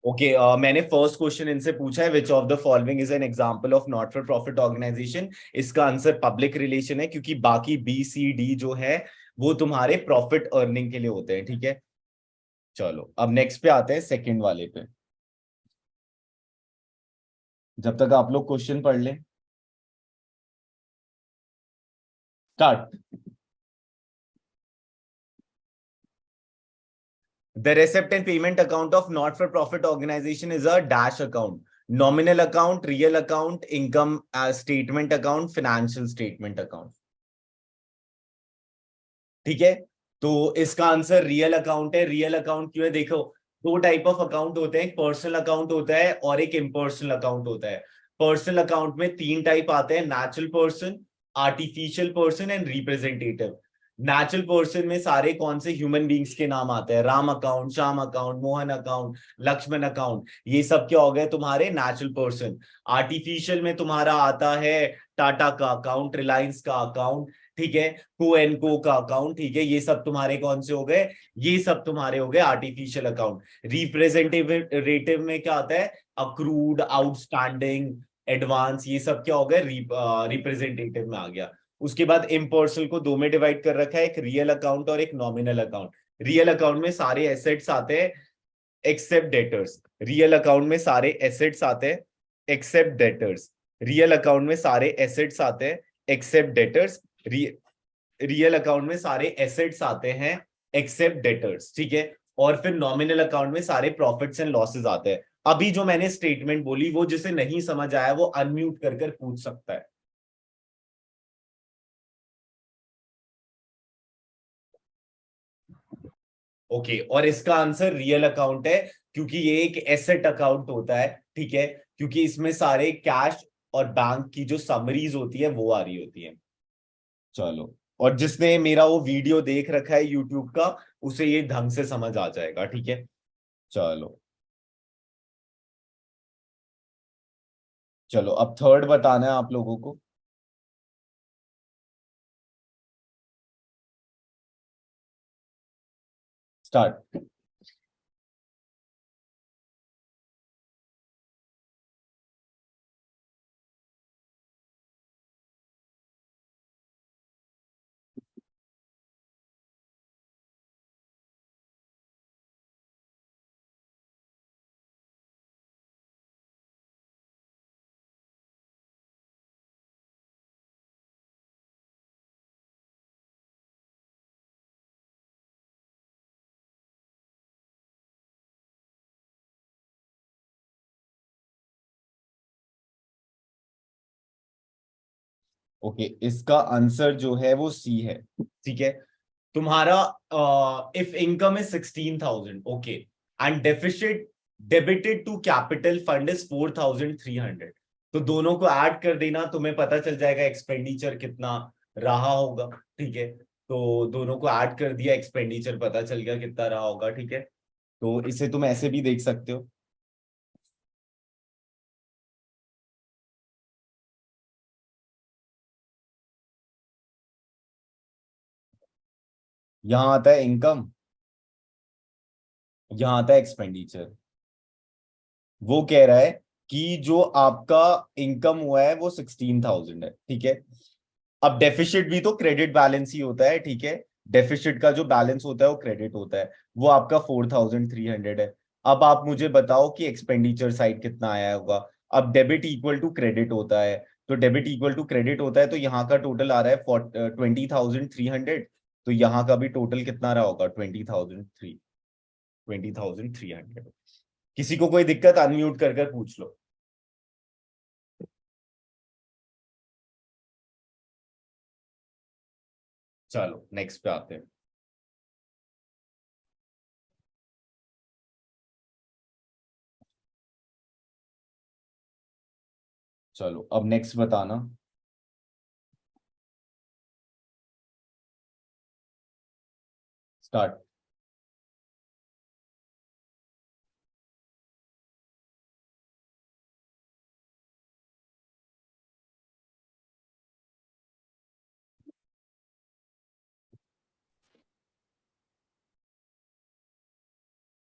Okay मैंने first question इनसे पूछा है, which of the following is an example of not for profit organisation. इसका आंसर पब्लिक रिलेशन है, क्योंकि बाकी बी सी डी जो है वो तुम्हारे प्रॉफिट अर्निंग के लिए होते हैं। ठीक है, चलो अब नेक्स्ट पे आते हैं, सेकंड वाले पे। जब तक आप लोग क्वेश्चन पढ़ लें, start. The receipt and payment account of not-for-profit organization is a dash account. Nominal account, real account, income statement account, financial statement account. ठीक है, तो इसका आंसर रियल अकाउंट है। रियल अकाउंट क्यों है, देखो दो टाइप ऑफ अकाउंट होते हैं, एक पर्सनल अकाउंट होता है और एक इम्पर्सनल अकाउंट होता है। पर्सनल अकाउंट में तीन टाइप आते हैं, natural person, artificial person and representative. Natural person में सारे कौन से ह्यूमन बींग्स के नाम आते हैं, Ram account, Shyam account, Mohan account, Lakshman account, ये सब क्या हो गए तुम्हारे नेचुरल पर्सन। आर्टिफिशियल में तुम्हारा आता है टाटा का अकाउंट, रिलायंस का अकाउंट, ठीक है, को एंड को का अकाउंट, ठीक है, ये सब तुम्हारे कौन से हो गए, ये सब तुम्हारे हो गए आर्टिफिशियल अकाउंट। रिप्रेजेंटेटिव में क्या आता है, अक्रूड, आउटस्टैंडिंग, एडवांस, ये सब क्या हो गए, रिप्रेजेंटेटिव में आ गया। उसके बाद इम्पर्सनल को दो में डिवाइड कर रखा है, एक रियल अकाउंट और एक नॉमिनल अकाउंट। रियल अकाउंट में सारे एसेट्स आते हैं एक्सेप्ट डेटर्स। रियल अकाउंट में सारे एसेट्स आते हैं एक्सेप्ट डेटर्स। रियल अकाउंट में सारे एसेट्स आते हैं एक्सेप्ट डेटर्स। रियल अकाउंट में सारे एसेट्स आते हैं एक्सेप्ट डेटर्स, ठीक है। और फिर नॉमिनल अकाउंट में सारे प्रॉफिट्स एंड लॉसेस आते हैं। अभी जो मैंने स्टेटमेंट बोली, वो जिसे नहीं समझ आया वो अनम्यूट कर कर पूछ सकता है। ओके, और इसका आंसर रियल अकाउंट है, क्योंकि ये एक एसेट अकाउंट होता है, ठीक है, क्योंकि इसमें सारे कैश और बैंक की जो समरीज होती है वो आ रही होती है। चलो, और जिसने मेरा वो वीडियो देख रखा है यूट्यूब का, उसे ये ढंग से समझ आ जाएगा, ठीक है। चलो, चलो अब थर्ड बताना है आप लोगों को। स्टार्ट। ओके, इसका आंसर जो है वो सी है, ठीक है। तुम्हारा if income is 16,000, okay, and deficit debited to capital fund is 4,300, तो दोनों को ऐड कर देना, तुम्हें पता चल जाएगा एक्सपेंडिचर कितना रहा होगा, ठीक है। तो दोनों को ऐड कर दिया, एक्सपेंडिचर पता चल गया कितना रहा होगा, ठीक है। तो इसे तुम ऐसे भी देख सकते हो। यहाँ आता है इनकम, यहाँ आता है एक्सपेंडिचर। वो कह रहा है कि जो आपका इनकम हुआ है वो 16,000 है, ठीक है। अब डेफिसिट भी तो क्रेडिट बैलेंस ही होता है, ठीक है। डेफिसिट का जो बैलेंस होता है वो क्रेडिट होता है, वो आपका 4,300 है। अब आप मुझे बताओ कि एक्सपेंडिचर साइड कितना आया होगा। अब डेबिट इक्वल टू क्रेडिट होता है, तो डेबिट इक्वल टू क्रेडिट होता है, तो यहाँ का टोटल आ रहा है 20,300। तो यहाँ का भी टोटल कितना रहा होगा, 20,300। किसी को कोई दिक्कत, अनम्यूट कर कर पूछ लो। चलो नेक्स्ट पे आते हैं। चलो अब नेक्स्ट बताना। स्टार्ट।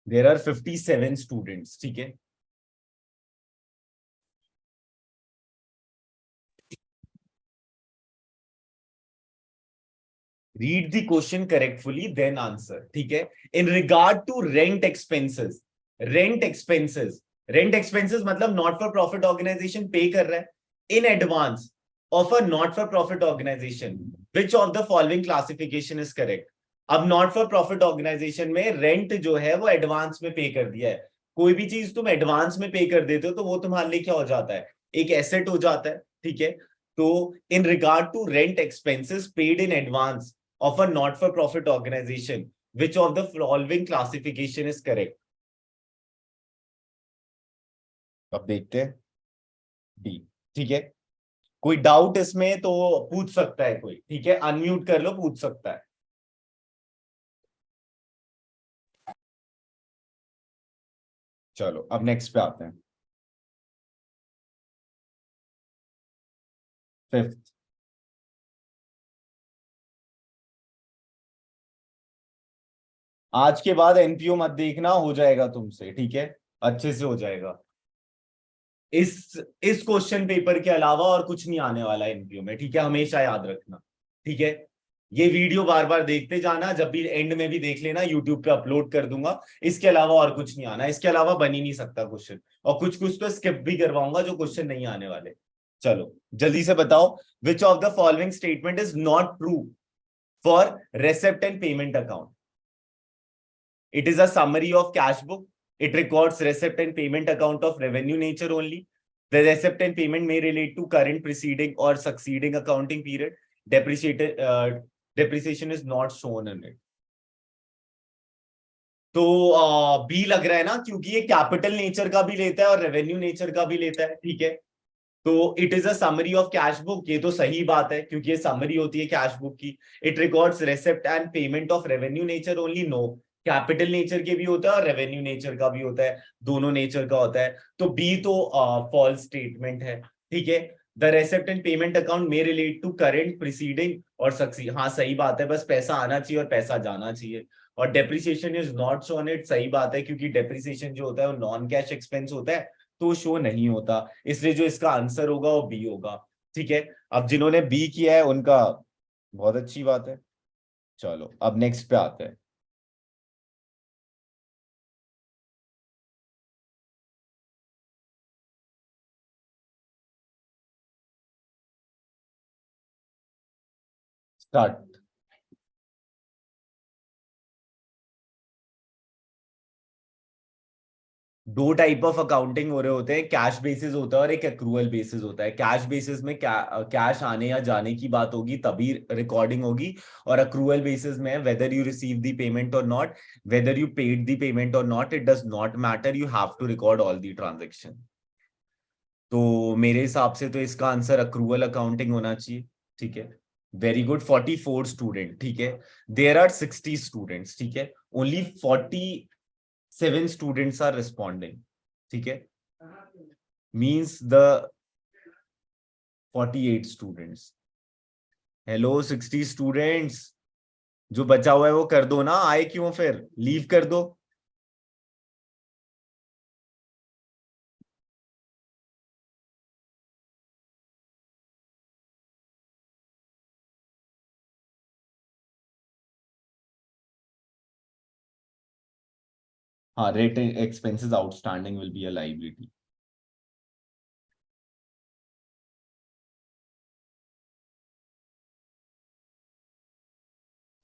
देयर आर 57 स्टूडेंट्स, ठीक है। Read the question correctfully then answer, ठीक है। In regard to rent expenses, rent expenses, rent expenses मतलब not for profit organization pay कर रहा है in advance of a not for profit organization, which of the following classification is correct. अब not for profit organization में rent जो है वो advance में पे कर दिया है। कोई भी चीज तुम एडवांस में पे कर देते हो तो वो तुम्हारे लिए क्या हो जाता है, एक एसेट हो जाता है, ठीक है। तो in regard to rent expenses paid in advance of a not-for-profit organization, which of the following classification is correct? अब देखते हैं डी, ठीक है। कोई डाउट इसमें तो पूछ सकता है कोई, ठीक है, अनम्यूट कर लो, पूछ सकता है। चलो अब नेक्स्ट पे आते हैं, फिफ्थ। आज के बाद एनपीओ मत देखना, हो जाएगा तुमसे, ठीक है, अच्छे से हो जाएगा। इस क्वेश्चन पेपर के अलावा और कुछ नहीं आने वाला एनपीओ में, ठीक है, हमेशा याद रखना, ठीक है। ये वीडियो बार बार देखते जाना, जब भी एंड में भी देख लेना, यूट्यूब पे अपलोड कर दूंगा। इसके अलावा और कुछ नहीं आना, इसके अलावा बन ही नहीं सकता क्वेश्चन। और कुछ कुछ तो स्किप भी करवाऊंगा जो क्वेश्चन नहीं आने वाले। चलो जल्दी से बताओ, विच of the following statement is not true for receipt and payment account. It is a summary of cash book. It records receipt and payment account of revenue nature only. The receipt and payment may relate to current, preceding, or succeeding accounting period. Depreciation is not shown in it. तो B लग रहा है ना, क्योंकि ये capital nature का भी लेता है और रेवेन्यू नेचर का भी लेता है, ठीक है। तो it is a summary of cash book, ये तो सही बात है क्योंकि ये समरी होती है कैश बुक की। It records receipt and payment of revenue nature only, no, capital nature के भी होता है और रेवेन्यू नेचर का भी होता है, दोनों नेचर का होता है। तो बी तो फॉल्स स्टेटमेंट है, ठीक है। The receipt and payment account में रिलेट टू करेंट, प्रीसीडिंग और सक्सीड, हाँ सही बात है, बस पैसा आना चाहिए और पैसा जाना चाहिए। और depreciation is not shown it, सही बात है, क्योंकि डेप्रिसिएशन जो होता है वो नॉन कैश एक्सपेंस होता है, तो शो नहीं होता, इसलिए जो इसका आंसर होगा वो बी होगा, ठीक है। अब जिन्होंने बी किया है उनका बहुत अच्छी बात है। चलो अब नेक्स्ट पे आते हैं। स्टार्ट। दो टाइप ऑफ अकाउंटिंग हो रहे होते हैं, कैश बेसिस होता है और एक एक्रूअल बेसिस होता है। कैश बेसिस में कैश आने या जाने की बात होगी तभी रिकॉर्डिंग होगी, और अक्रूअल बेसिस में whether you receive the payment or not, whether you paid the payment or not, it does not matter, you have to record all the transaction. तो मेरे हिसाब से तो इसका आंसर अक्रूवल अकाउंटिंग होना चाहिए, ठीक है। वेरी गुड, 44 स्टूडेंट, ठीक है। देयर आर 60 स्टूडेंट्स, ठीक है, ओनली 47 स्टूडेंट्स आर रिस्पॉन्डिंग, ठीक है। Means the 48 students. Hello 60 students, जो बचा हुआ है वो कर दो ना, आए क्यों फिर, लीव कर दो। हाँ, rate expenses outstanding will be a liability.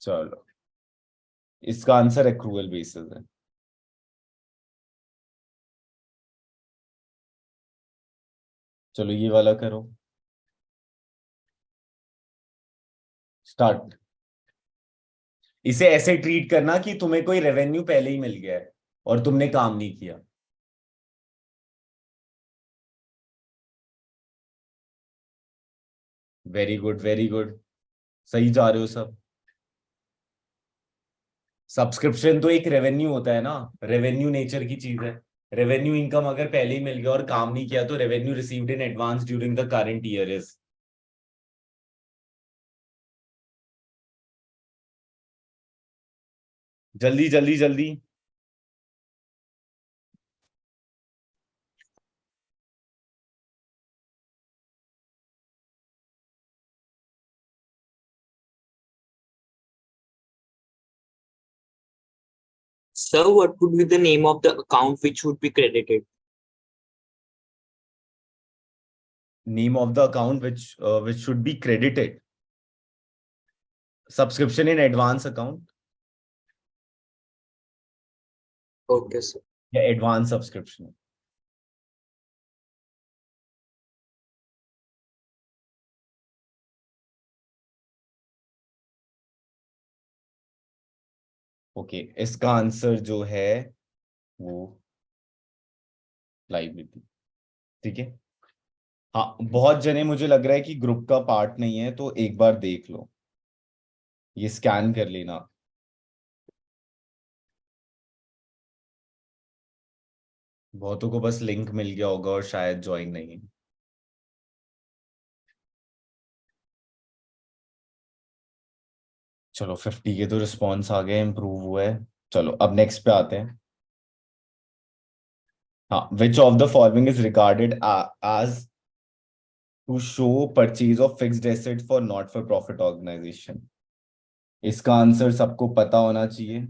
चलो इसका आंसर एक्रूअल बेसिस है। चलो ये वाला करो, स्टार्ट। इसे ऐसे ट्रीट करना कि तुम्हें कोई रेवेन्यू पहले ही मिल गया है और तुमने काम नहीं किया। वेरी गुड, वेरी गुड, सही जा रहे हो सब। सब्सक्रिप्शन तो एक रेवेन्यू होता है ना, रेवेन्यू नेचर की चीज है। रेवेन्यू इनकम अगर पहले ही मिल गया और काम नहीं किया तो revenue received in advance during the current year is. जल्दी जल्दी जल्दी। Sir, what would be the name of the account which would be credited? Name of the account which should be credited. Subscription in advance account. Okay, sir. या advance subscription. Okay इसका answer जो है वो liability. ठीक है। हाँ बहुत जने मुझे लग रहा है कि ग्रुप का पार्ट नहीं है तो एक बार देख लो, ये स्कैन कर लेना। बहुतों को बस लिंक मिल गया होगा और शायद ज्वाइन नहीं। चलो 50 के तो रिस्पॉन्स आ गए, इम्प्रूव हुआ है। चलो अब नेक्स्ट पे आते हैं। हाँ which of the following is regarded as to show purchase of fixed asset for not for profit organisation. इसका आंसर सबको पता होना चाहिए।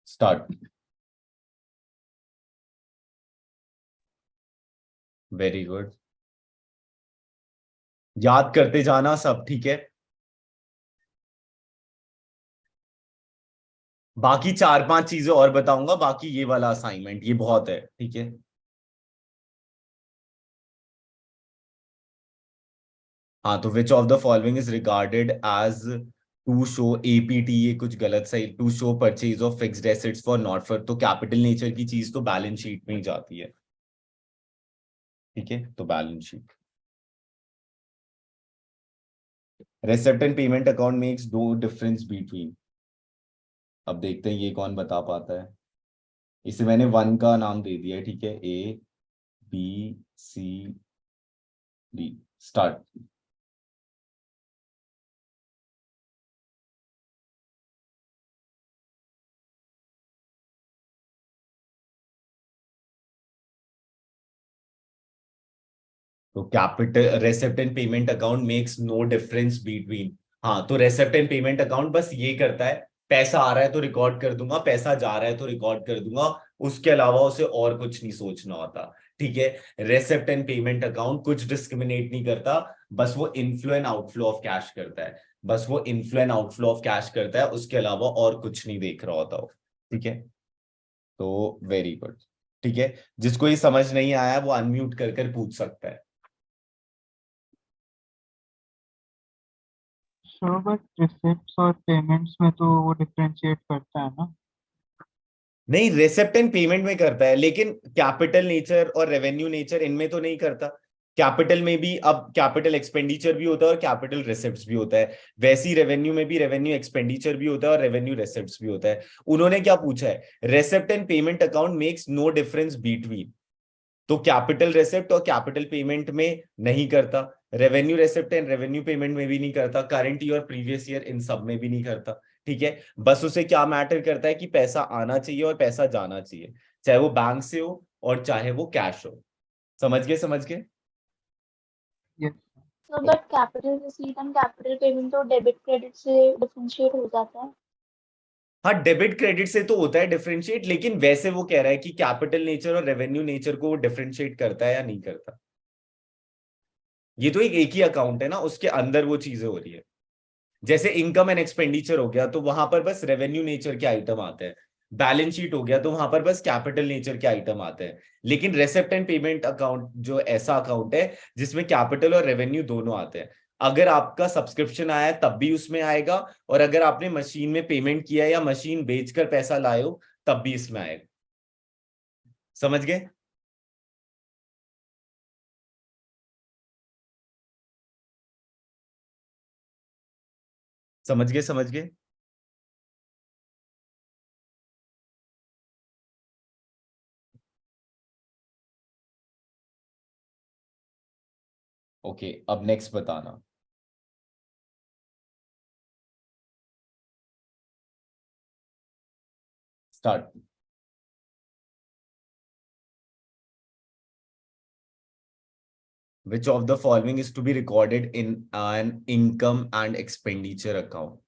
स्टार्ट। वेरी गुड, याद करते जाना सब, ठीक है। बाकी 4-5 चीजें और बताऊंगा, बाकी ये वाला असाइनमेंट ये बहुत है, ठीक है। हाँ तो which of the following is regarded as to show APT, ये कुछ गलत सही, to show purchase of fixed assets for not for, तो कैपिटल नेचर की चीज तो बैलेंस शीट में ही जाती है, ठीक है। तो balance sheet. Receipt and payment account makes no difference between. अब देखते हैं ये कौन बता पाता है। इसे मैंने 1 का नाम दे दिया है, ठीक है। A B C D. Start. तो capital receipt and payment account makes no difference between. हाँ तो रेसिप्ट एंड पेमेंट अकाउंट बस ये करता है, पैसा आ रहा है तो रिकॉर्ड कर दूंगा, पैसा जा रहा है तो रिकॉर्ड कर दूंगा, उसके अलावा उसे और कुछ नहीं सोचना होता, ठीक है। रेसिप्ट एंड पेमेंट अकाउंट कुछ डिस्क्रिमिनेट नहीं करता, बस वो inflow and outflow of cash करता है, बस वो inflow and outflow of cash करता है, उसके अलावा और कुछ नहीं देख रहा होता वो, ठीक है। तो वेरी गुड, ठीक है। जिसको ये समझ नहीं आया वो अनम्यूट कर कर पूछ सकता है। श्योर बट रिसिप्ट्स और पेमेंट्स में तो वो डिफरेंशिएट करता है ना। नहीं रेसिप्ट एंड पेमेंट में करता है, लेकिन कैपिटल नेचर और रेवेन्यू नेचर इनमें तो नहीं करता। कैपिटल में भी अब कैपिटल एक्सपेंडिचर भी होता है और कैपिटल रिसिप्ट्स भी होता है, वैसी रेवेन्यू में भी रेवेन्यू एक्सपेंडिचर भी होता है और रेवेन्यू रिसिप्ट्स भी होता है। उन्होंने क्या पूछा है, receipt and payment account makes no difference between, तो कैपिटल रेसिप्ट और कैपिटल पेमेंट में नहीं करता, revenue receipt and revenue payment में भी नहीं करता, करंट ईयर प्रीवियस ईयर इन सब में भी नहीं करता, ठीक है। बस उसे क्या मैटर करता है कि पैसा आना चाहिए और पैसा जाना चाहिए, चाहे वो बैंक से हो और चाहे वो कैश हो। समझ गए, समझ गए। Yes. So but capital receipt and capital payment तो डेबिट क्रेडिट से डिफरेंशिएट हो जाता है। हाँ डेबिट क्रेडिट से तो होता है डिफरेंशिएट, लेकिन वैसे वो कह रहा है कि कैपिटल नेचर और रेवेन्यू नेचर को डिफरेंशिएट करता है या नहीं करता। ये तो एक ही अकाउंट है ना, उसके अंदर वो चीजें हो रही है। जैसे इनकम एंड एक्सपेंडिचर हो गया तो वहां पर बस रेवेन्यू नेचर के आइटम आते हैं, बैलेंस शीट हो गया तो वहां पर बस कैपिटल नेचर के आइटम आते हैं। लेकिन रेसिप्ट एंड पेमेंट अकाउंट जो ऐसा अकाउंट है जिसमें कैपिटल और रेवेन्यू दोनों आते हैं, अगर आपका सब्सक्रिप्शन आया है तब भी उसमें आएगा, और अगर आपने मशीन में पेमेंट किया है या मशीन बेचकर पैसा लाए हो तब भी इसमें आएगा। समझ गए। समझ गए, समझ गए। ओके अब नेक्स्ट बताना। Start. Which of the following is to be recorded in an income and expenditure account?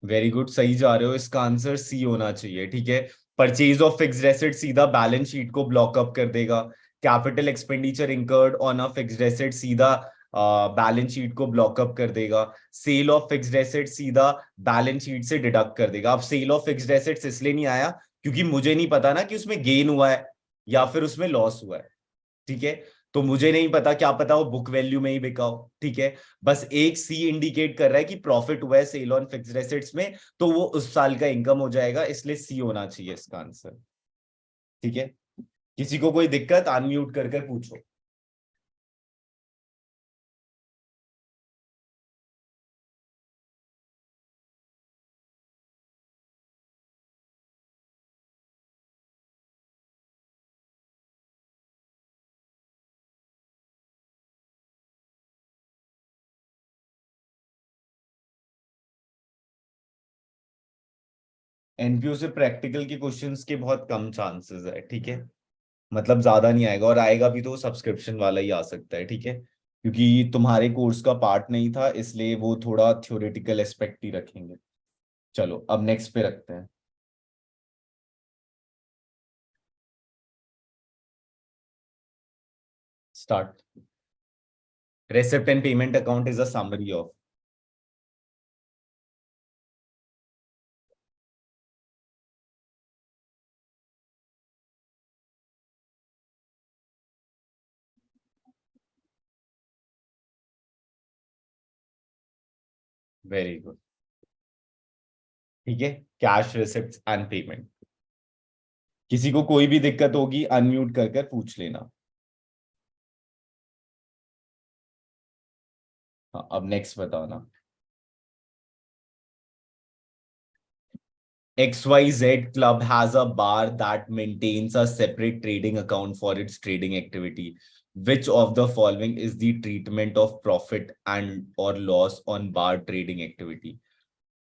Very good, सही जा रहे हो। इसका आंसर सी होना चाहिए, ठीक है। परचेज ऑफ फिक्स्ड एसेट सीधा बैलेंस शीट को ब्लॉक अप कर देगा। Capital expenditure incurred on a fixed asset सीधा बैलेंस शीट को ब्लॉक अप कर देगा। सेल ऑफ फिक्स्ड एसेट सीधा बैलेंस शीट से डिडक्ट कर देगा। अब सेल ऑफ फिक्स्ड एसेट्स इसलिए नहीं आया क्योंकि मुझे नहीं पता ना कि उसमें गेन हुआ है या फिर उसमें लॉस हुआ है, ठीक है। तो मुझे नहीं पता, क्या पता वो बुक वैल्यू में ही बिका हो, ठीक है। बस एक सी इंडिकेट कर रहा है कि प्रॉफिट हुआ है सेल ऑन फिक्स्ड एसेट्स में, तो वो उस साल का इनकम हो जाएगा, इसलिए सी होना चाहिए इसका आंसर, ठीक है। किसी को कोई दिक्कत, अनम्यूट कर पूछो। एनपीओ से प्रैक्टिकल के क्वेश्चंस के बहुत कम चांसेस है, ठीक है। मतलब ज्यादा नहीं आएगा, और आएगा भी तो सब्सक्रिप्शन वाला ही आ सकता है, ठीक है। क्योंकि तुम्हारे कोर्स का पार्ट नहीं था, इसलिए वो थोड़ा थ्योरेटिकल एस्पेक्ट ही रखेंगे। चलो अब नेक्स्ट पे रखते हैं। Start. Receipt and payment account is a summary of. Very good. ठीक है, कैश रिसिप्ट एंड पेमेंट। किसी को कोई भी दिक्कत होगी अनम्यूट कर पूछ लेना। हाँ, अब नेक्स्ट बताओ ना। XYZ Club has a bar that maintains a separate trading account for its trading activity. Which of the following is the treatment of profit and or loss on bar trading activity?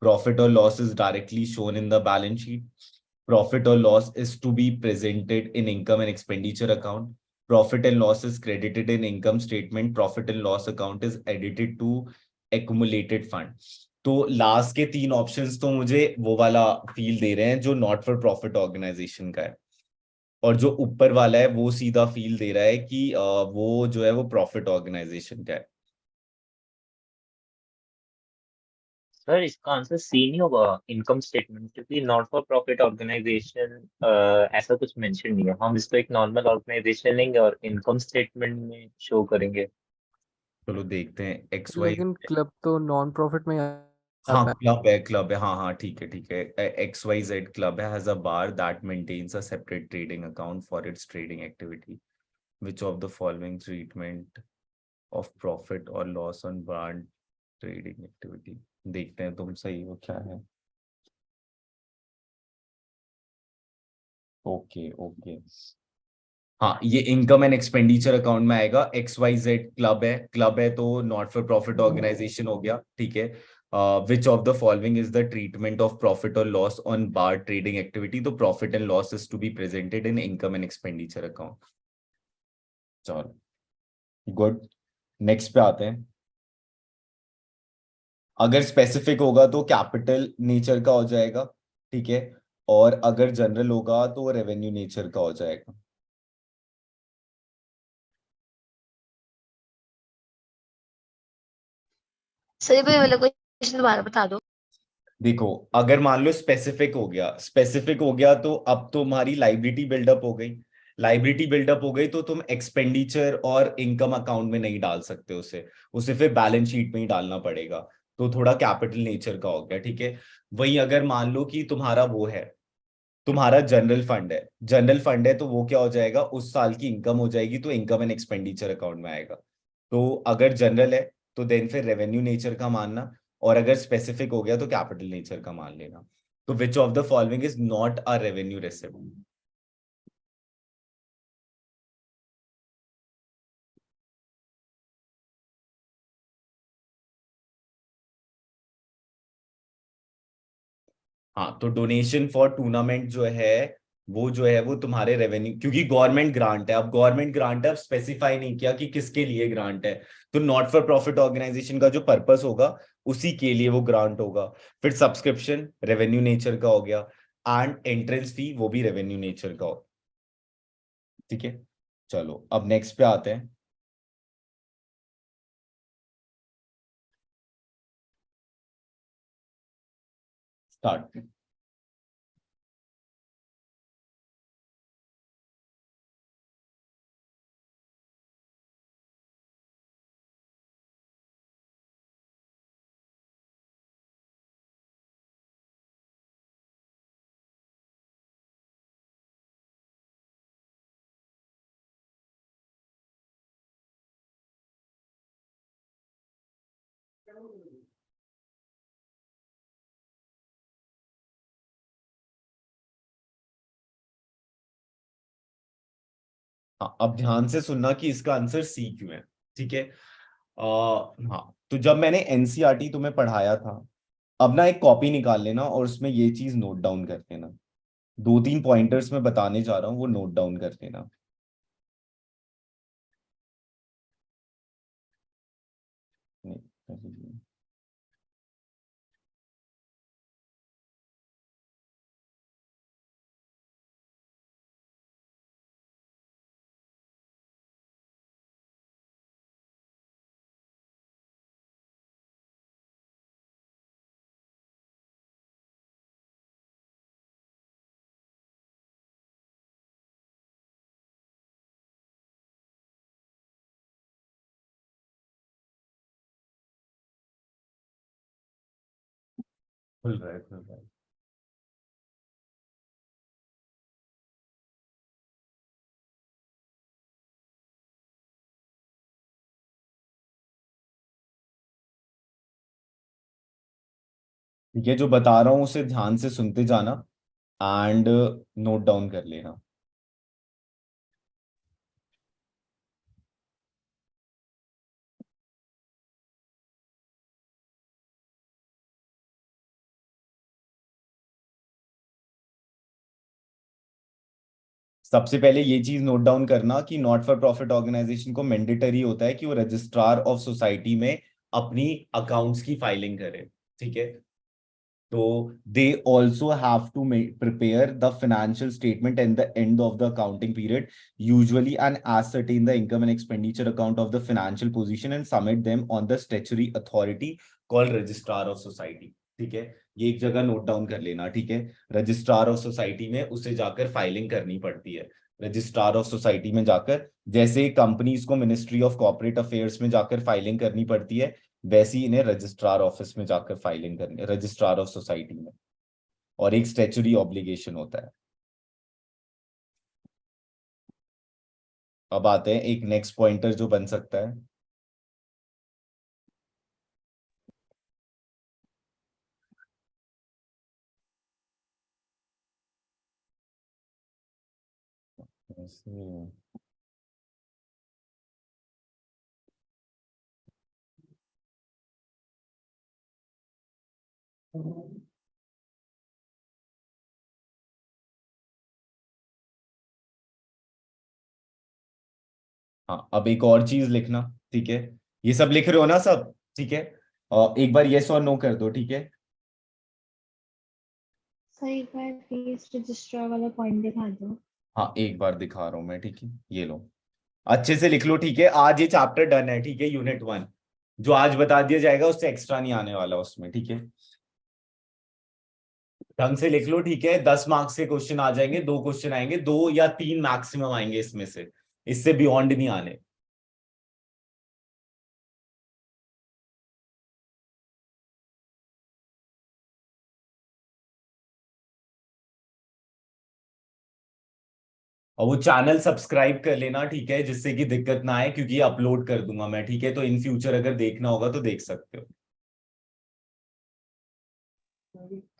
Profit or loss is directly shown in the balance sheet. Profit or loss is to be presented in income and expenditure account. Profit and loss is credited in income statement. Profit and loss account is edited to accumulated fund. तो last के तीन options तो मुझे वो वाला feel दे रहे हैं जो नॉट फॉर प्रॉफिट ऑर्गेनाइजेशन का है, और जो ऊपर वाला है वो सीधा फील दे रहा है कि वो जो है वो प्रॉफिट ऑर्गेनाइजेशन का है। सर इसका आंसर सी नहीं होगा, इनकम स्टेटमेंट, क्योंकि नॉट फॉर प्रॉफिट ऑर्गेनाइजेशन ऐसा कुछ मेंशन नहीं है। हम इसको एक नॉर्मल ऑर्गेनाइजेशन लेंगे और इनकम स्टेटमेंट में शो करेंगे। चलो देखते हैं एक्स वाई। लेकिन क्लब तो नॉन प्रॉफिट में हाँ आता है। क्लब है, हाँ हाँ ठीक है ठीक है। XYZ club has a bar that maintains a separate trading account for its trading activity. Which of the following treatment of profit or loss on bar trading activity. देखते हैं तुम सही हो क्या है। ओके ओके, हाँ ये इनकम एंड एक्सपेंडिचर अकाउंट में आएगा। XYZ क्लब है तो नॉट फॉर प्रॉफिट ऑर्गेनाइजेशन हो गया, ठीक है। Which of the following is the treatment of profit or loss on bar trading activity. तो profit and loss is to be presented in income and expenditure account. चलो good, next पे आते हैं। अगर स्पेसिफिक होगा तो कैपिटल नेचर का हो जाएगा, ठीक है। और अगर जनरल होगा तो रेवेन्यू नेचर का हो जाएगा। सही भाई वाला क्वेश्चन दोबारा बता दो। देखो अगर मान लो स्पेसिफिक हो गया तो अब तुम्हारी लाइबिलिटी बिल्डअप हो गई। लाइबिलिटी बिल्डअप हो गई तो तुम एक्सपेंडिचर और इनकम अकाउंट में नहीं डाल सकते उसे फिर बैलेंस शीट में ही डालना पड़ेगा। तो थोड़ा कैपिटल नेचर का हो गया, ठीक है। वही अगर मान लो कि तुम्हारा वो है, तुम्हारा जनरल फंड है तो वो क्या हो जाएगा, उस साल की इनकम हो जाएगी तो इनकम एंड एक्सपेंडिचर अकाउंट में आएगा। तो अगर जनरल है तो देन फिर रेवेन्यू नेचर का मानना, और अगर स्पेसिफिक हो गया तो कैपिटल नेचर का मान लेना। तो which of the following is not a revenue receipt. हाँ, तो डोनेशन फॉर टूर्नामेंट जो है वो तुम्हारे रेवेन्यू, क्योंकि गवर्नमेंट ग्रांट है। अब गवर्नमेंट ग्रांट है, अब स्पेसिफाई नहीं किया कि किसके लिए ग्रांट है, तो नॉट फॉर प्रॉफिट ऑर्गेनाइजेशन का जो पर्पस होगा उसी के लिए वो ग्रांट होगा। फिर सब्सक्रिप्शन रेवेन्यू नेचर का हो गया, एंड एंट्रेंस फी वो भी रेवेन्यू नेचर का हो। ठीक है, चलो अब नेक्स्ट पे आते हैं। स्टार्ट। हाँ, अब ध्यान से सुनना कि इसका आंसर सी क्यों है। ठीक है, हाँ, तो जब मैंने एनसीईआरटी तुम्हें पढ़ाया था, अब ना एक कॉपी निकाल लेना और उसमें ये चीज नोट डाउन कर लेना। दो तीन पॉइंटर्स मैं बताने जा रहा हूँ, वो नोट डाउन कर लेना। नहीं, खुल रहा है, खुल रहा है। ये जो बता रहा हूँ उसे ध्यान से सुनते जाना एंड नोट डाउन कर लेना। सबसे पहले ये चीज नोट डाउन करना कि नॉट फॉर प्रॉफिट ऑर्गेनाइजेशन को मैंडेटरी होता है कि वो रजिस्ट्रार ऑफ सोसाइटी में अपनी अकाउंट्स की फाइलिंग करे। ठीक है, तो they also have to prepare the financial statement at the end of the accounting period, usually, and ascertain the income and expenditure account of the financial position and submit them on the statutory authority called registrar of society। ठीक है, ये एक जगह note down कर लेना। ठीक है, registrar of society में उसे जाकर फाइलिंग करनी पड़ती है। रजिस्ट्रार ऑफ सोसाइटी में जाकर, जैसे कंपनीज को मिनिस्ट्री ऑफ कॉर्पोरेट अफेयर्स में जाकर फाइलिंग करनी पड़ती है, वैसे ही इन्हें रजिस्ट्रार ऑफिस में जाकर फाइलिंग करनी, रजिस्ट्रार ऑफ सोसाइटी में, और एक स्टैच्यूटरी ऑब्लिगेशन होता है। अब आते हैं एक नेक्स्ट पॉइंटर जो बन सकता है। हाँ, अब एक और चीज लिखना। ठीक है, ये सब लिख रहे हो ना सब? ठीक है, एक बार यस और नो कर दो। ठीक है, सर एक बार फीस रजिस्ट्रार वाला पॉइंट दिखा दो। हाँ एक बार दिखा रहा हूं मैं। ठीक है, ये लो, अच्छे से लिख लो। ठीक है, आज ये चैप्टर डन है। ठीक है, यूनिट 1 जो आज बता दिया जाएगा उससे एक्स्ट्रा नहीं आने वाला उसमें। ठीक है, ढंग से लिख लो। ठीक है, 10 मार्क्स के क्वेश्चन आ जाएंगे, 2 क्वेश्चन आएंगे, 2 या 3 मैक्सिमम आएंगे इसमें से, इससे बियॉन्ड नहीं आने। और वो चैनल सब्सक्राइब कर लेना। ठीक है, जिससे कि दिक्कत ना आए, क्योंकि अपलोड कर दूंगा मैं। ठीक है, तो इन फ्यूचर अगर देखना होगा तो देख सकते हो।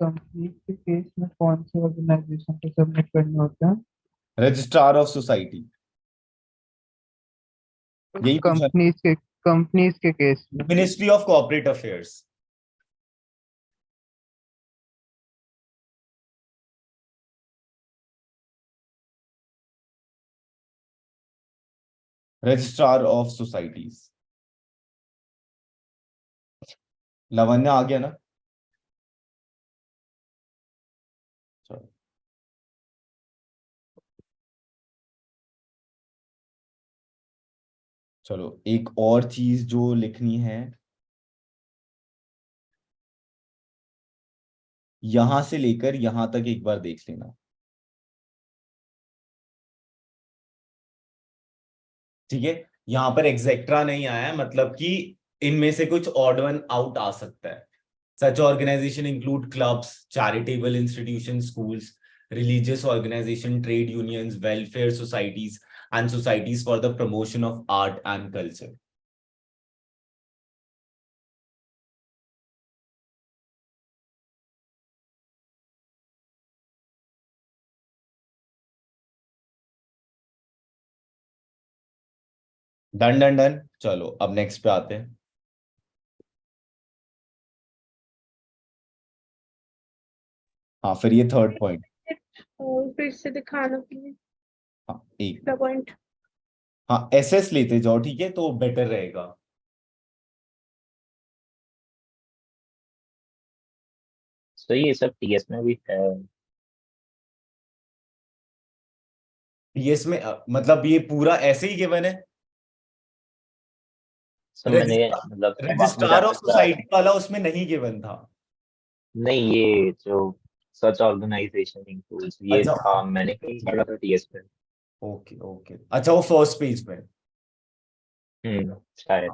कंपनी के केस में कौन से ऑर्गेनाइजेशन को सबमिट करने होते हैं? रजिस्ट्रार ऑफ सोसाइटी, यही पूछा। कंपनीज के केस में ministry of corporate affairs. Registrar of societies. Lavanya आ गया ना? चलो चलो, एक और चीज जो लिखनी है, यहां से लेकर यहां तक एक बार देख लेना। ठीक है, यहां पर एग्जेक्ट्रा नहीं आया है, मतलब कि इनमें से कुछ ऑड वन आउट आ सकता है। Such organization include clubs, charitable institution, schools, religious organization, trade unions, welfare societies, and societies for the promotion of art and culture. Done done done. चलो अब नेक्स्ट पे आते हैं। हाँ, फिर ये थर्ड पॉइंट। और फिर से दिखाना प्लीज हाँ एक, पॉइंट। हाँ एसएस लेते जाओ, ठीक है, तो बेटर रहेगा। तो ये सब टीएस में भी है। टीएस में मतलब ये पूरा ऐसे ही गिवन है। सब मैंने मतलब जब आप मुझे रजिस्ट्रार ऑफ बता रहे सोसाइटी वाला उसमें नहीं गिवन था। नहीं, ये जो सच ऑर्गेनाइजेशन इंक्लूड्स ये अच्छा, था, मैंने कहीं पढ़ा था टीएस में। ओके ओके, अच्छा वो फर्स्ट पेज में। शायद।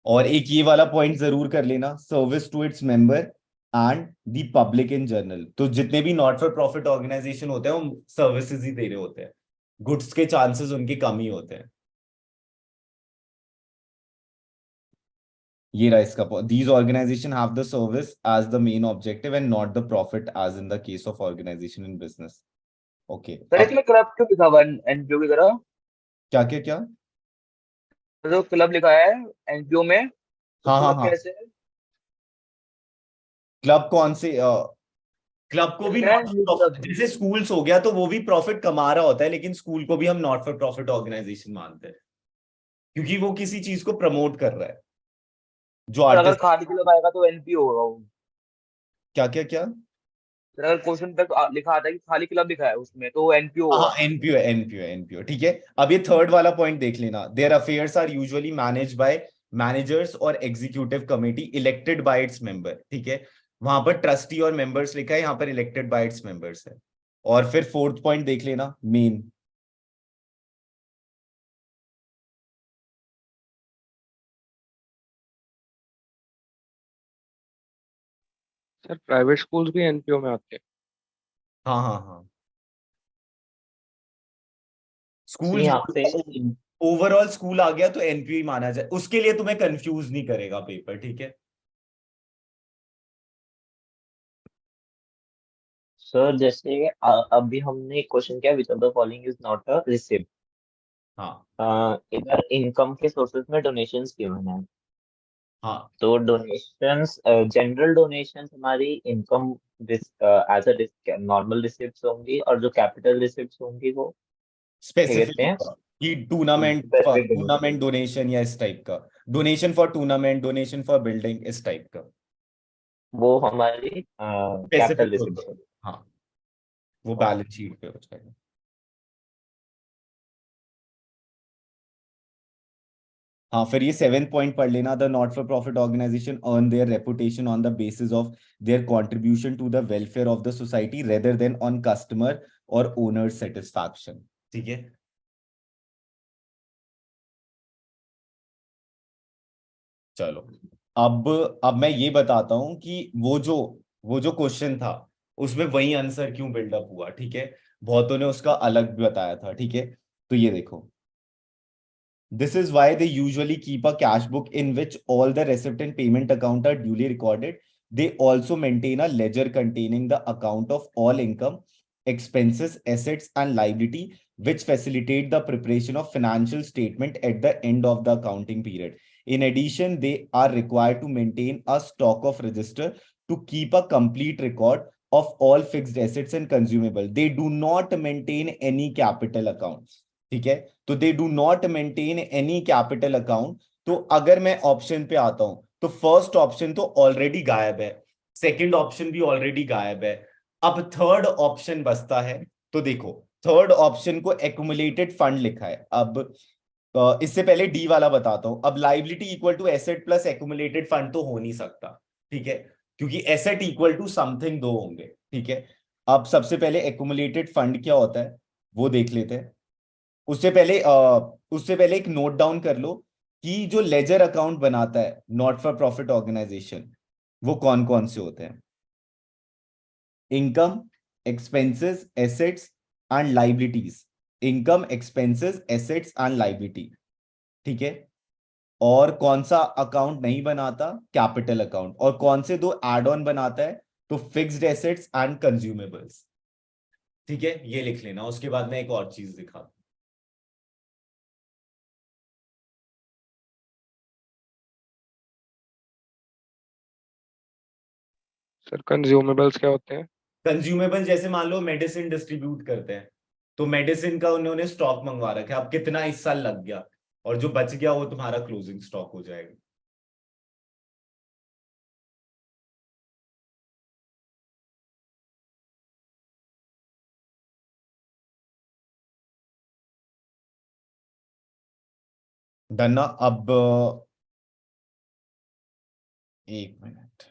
और एक ये वाला पॉइंट जरूर कर लेना, service to its member and the public in general. तो जितने भी नॉट फॉर प्रॉफिट ऑर्गेनाइजेशन होते हैं वो सर्विसेज ही दे रहे होते हैं, गुड्स के चांसेस उनके कम ही होते हैं। ये रहा इसका, these organisation have the service as the main objective and not the profit as in the case of organisation in business. Okay, sir इसमें क्लब क्यों लिखा हुआ है एनपीओ की तरह? क्या क्या क्या? जो क्लब लिखा है एनपीओ में, तो हाँ हाँ क्लब हाँ, कैसे है? क्लब कौन से? क्लब को भी लिखा है नॉट न्यू फॉर, क्लब। जैसे स्कूल्स हो गया तो वो भी प्रॉफिट कमा रहा होता है, लेकिन स्कूल को भी हम नॉट फॉर प्रॉफिट ऑर्गेनाइजेशन मानते हैं क्योंकि वो किसी चीज को प्रमोट कर रहा है, जो और अगर आर्टिस्ट। खाली क्लब आएगा तो एनपीओ होगा वो। क्या क्या क्या? सर अगर क्वेश्चन तक लिखा आता है कि खाली क्लब लिखा है उसमें तो वो एनपीओ हाँ, होगा। एनपीओ एनपीओ एनपीओ, ठीक है। अब ये थर्ड वाला पॉइंट देख लेना, their affairs are usually manage by managers और executive committee elected by its member, ठीक है। वहां पर ट्रस्टी और मेंबर्स लिखा है, यहाँ पर इलेक्टेड बाय इट्स मेंबर्स है। और फिर फोर्थ पॉइंट देख लेना, मेन। सर प्राइवेट स्कूल्स भी एनपीओ में आते हैं? हाँ हाँ हाँ, So, स्कूल यहाँ पे ओवरऑल स्कूल आ गया तो एनपीओ ही माना जाए, उसके लिए तुम्हें कंफ्यूज नहीं करेगा पेपर, ठीक है। सर जैसे अभी हमने क्वेश्चन किया विच of the following is not a receipt. हाँ इधर इनकम के सोर्सेज में डोनेशंस गिवन है। हाँ, तो डोनेशंस, जनरल डोनेशंस हमारी income as a normal receipts होंगी, और जो कैपिटल रिसिप्ट्स होंगी वो क्या स्पेसिफिक कहते हैं, होगा कि tournament specific donation. Tournament donation या इस टाइप का, donation for tournament, donation for building, इस टाइप का वो हमारी कैपिटल स्पेसिफिक होता रिसिप्ट्स है। होंगी। हाँ, वो बैलेंस शीट पे हो जाएगा। हाँ, फिर ये 7th पॉइंट पढ़ लेना, the not for profit organisation earn their reputation on the basis of their contribution to the welfare of the society rather than on customer or owner satisfaction, ठीक है। चलो, अब मैं ये बताता हूं कि वो जो क्वेश्चन था उसमें वही आंसर क्यों बिल्डअप हुआ, ठीक है। बहुतों ने उसका अलग बताया था, ठीक है। तो ये देखो, this is why they usually keep a cash book in which all the receipt and payment account are duly recorded. They also maintain a ledger containing the account of all income, expenses, assets, and liability, which facilitate the preparation of financial statement at the end of the accounting period. In addition, they are required to maintain a stock of register to keep a complete record of all fixed assets and consumable. They do not maintain any capital accounts. ठीक है, तो they do not maintain any capital account. तो अगर मैं option पे आता हूं तो फर्स्ट ऑप्शन तो ऑलरेडी गायब है, सेकंड ऑप्शन भी ऑलरेडी गायब है, अब थर्ड ऑप्शन बचता है। तो देखो, थर्ड ऑप्शन को एक्युमुलेटेड फंड लिखा है। अब इससे पहले डी वाला बताता हूं। अब liability equal to asset plus accumulated fund तो हो नहीं सकता, ठीक है, क्योंकि एसेट इक्वल टू समथिंग दो होंगे, ठीक है। अब सबसे पहले एक्युमुलेटेड फंड क्या होता है वो देख लेते हैं। उससे पहले एक नोट डाउन कर लो कि जो लेजर अकाउंट बनाता है नॉट फॉर प्रॉफिट ऑर्गेनाइजेशन वो कौन कौन से होते हैं। Income, expenses, assets and liabilities. Income, expenses, assets and liability, ठीक है। और कौन सा अकाउंट नहीं बनाता, कैपिटल अकाउंट। और कौन से दो एड ऑन बनाता है, तो फिक्स्ड एसेट्स एंड कंज्यूमेबल्स, ठीक है, ये लिख लेना। उसके बाद मैं एक और चीज दिखाता हूं। सर कंज्यूमेबल्स क्या होते हैं? कंज्यूमेबल जैसे मान लो मेडिसिन डिस्ट्रीब्यूट करते हैं, तो मेडिसिन का उन्होंने स्टॉक मंगवा रखा है, अब कितना इस साल लग गया और जो बच गया वो तुम्हारा क्लोजिंग स्टॉक हो जाएगा। डन ना? अब एक मिनट,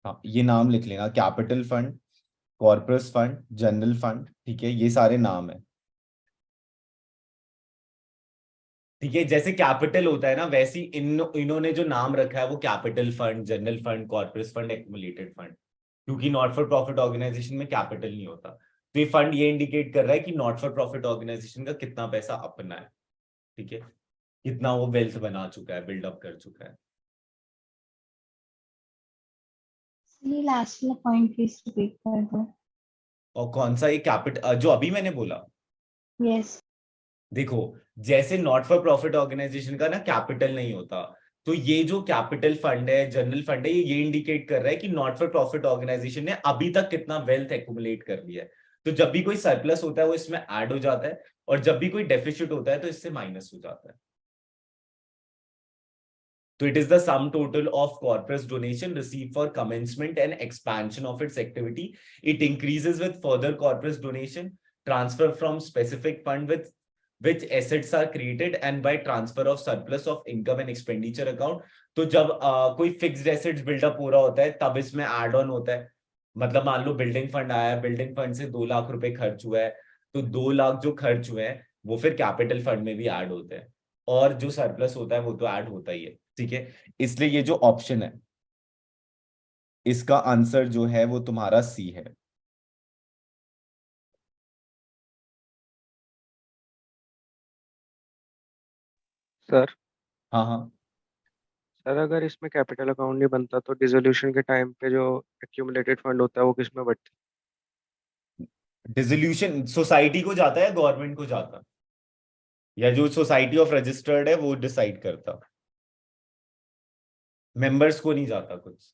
हाँ ये नाम लिख लेना, capital fund, corpus fund, general fund, ठीक है, ये सारे नाम है। ठीक है, जैसे कैपिटल होता है ना, वैसे इन्होंने जो नाम रखा है वो capital fund, general fund, corporate fund, accumulated fund. क्योंकि नॉट फॉर प्रॉफिट ऑर्गेनाइजेशन में कैपिटल नहीं होता, तो ये फंड ये इंडिकेट कर रहा है कि नॉट फॉर प्रॉफिट ऑर्गेनाइजेशन का कितना पैसा अपना है, ठीक है, कितना वो वेल्थ बना चुका है, बिल्डअप कर चुका है। ये लास्ट वाला पॉइंट प्लीज रिपीट कर दो। और कौन सा, ये कैपिटल जो अभी मैंने बोला। यस। देखो, जैसे नॉट फॉर प्रॉफिट ऑर्गेनाइजेशन का ना कैपिटल नहीं होता, तो ये जो कैपिटल फंड है, जनरल फंड है, ये इंडिकेट कर रहा है कि नॉट फॉर प्रॉफिट ऑर्गेनाइजेशन ने अभी तक कितना वेल्थ एक्युमुलेट कर लिया है। तो जब भी कोई सरप्लस होता है वो इसमें ऐड हो जाता है, और जब भी कोई डेफिसिट होता है तो इससे माइनस हो जाता है। तो it is the sum total of corpus donation received for commencement and expansion of its activity. It increases with further corpus donation, transfer from specific fund with which assets are created, and by transfer of surplus of income and expenditure account. तो जब कोई fixed assets buildup हो रहा होता है तब इसमें add on होता है। मतलब मान लो बिल्डिंग फंड आया, बिल्डिंग फंड से 2 लाख रुपए खर्च हुआ है, तो 2 लाख जो खर्च हुए हैं वो फिर कैपिटल फंड में भी ऐड होते हैं, और जो सरप्लस होता है वो तो ऐड होता ही है, ठीक है। इसलिए ये जो ऑप्शन है इसका आंसर जो है वो तुम्हारा सी है। सर हाँ हाँ, सर अगर इसमें कैपिटल अकाउंट नहीं बनता तो डिसोल्यूशन के टाइम पे जो एक्यूमुलेटेड फंड होता है वो किस में बटता डिसोल्यूशन सोसाइटी को जाता है, गवर्नमेंट को जाता, या जो सोसाइटी ऑफ रजिस्टर्ड है वो डिसाइड करता, मेंबर्स को नहीं जाता कुछ।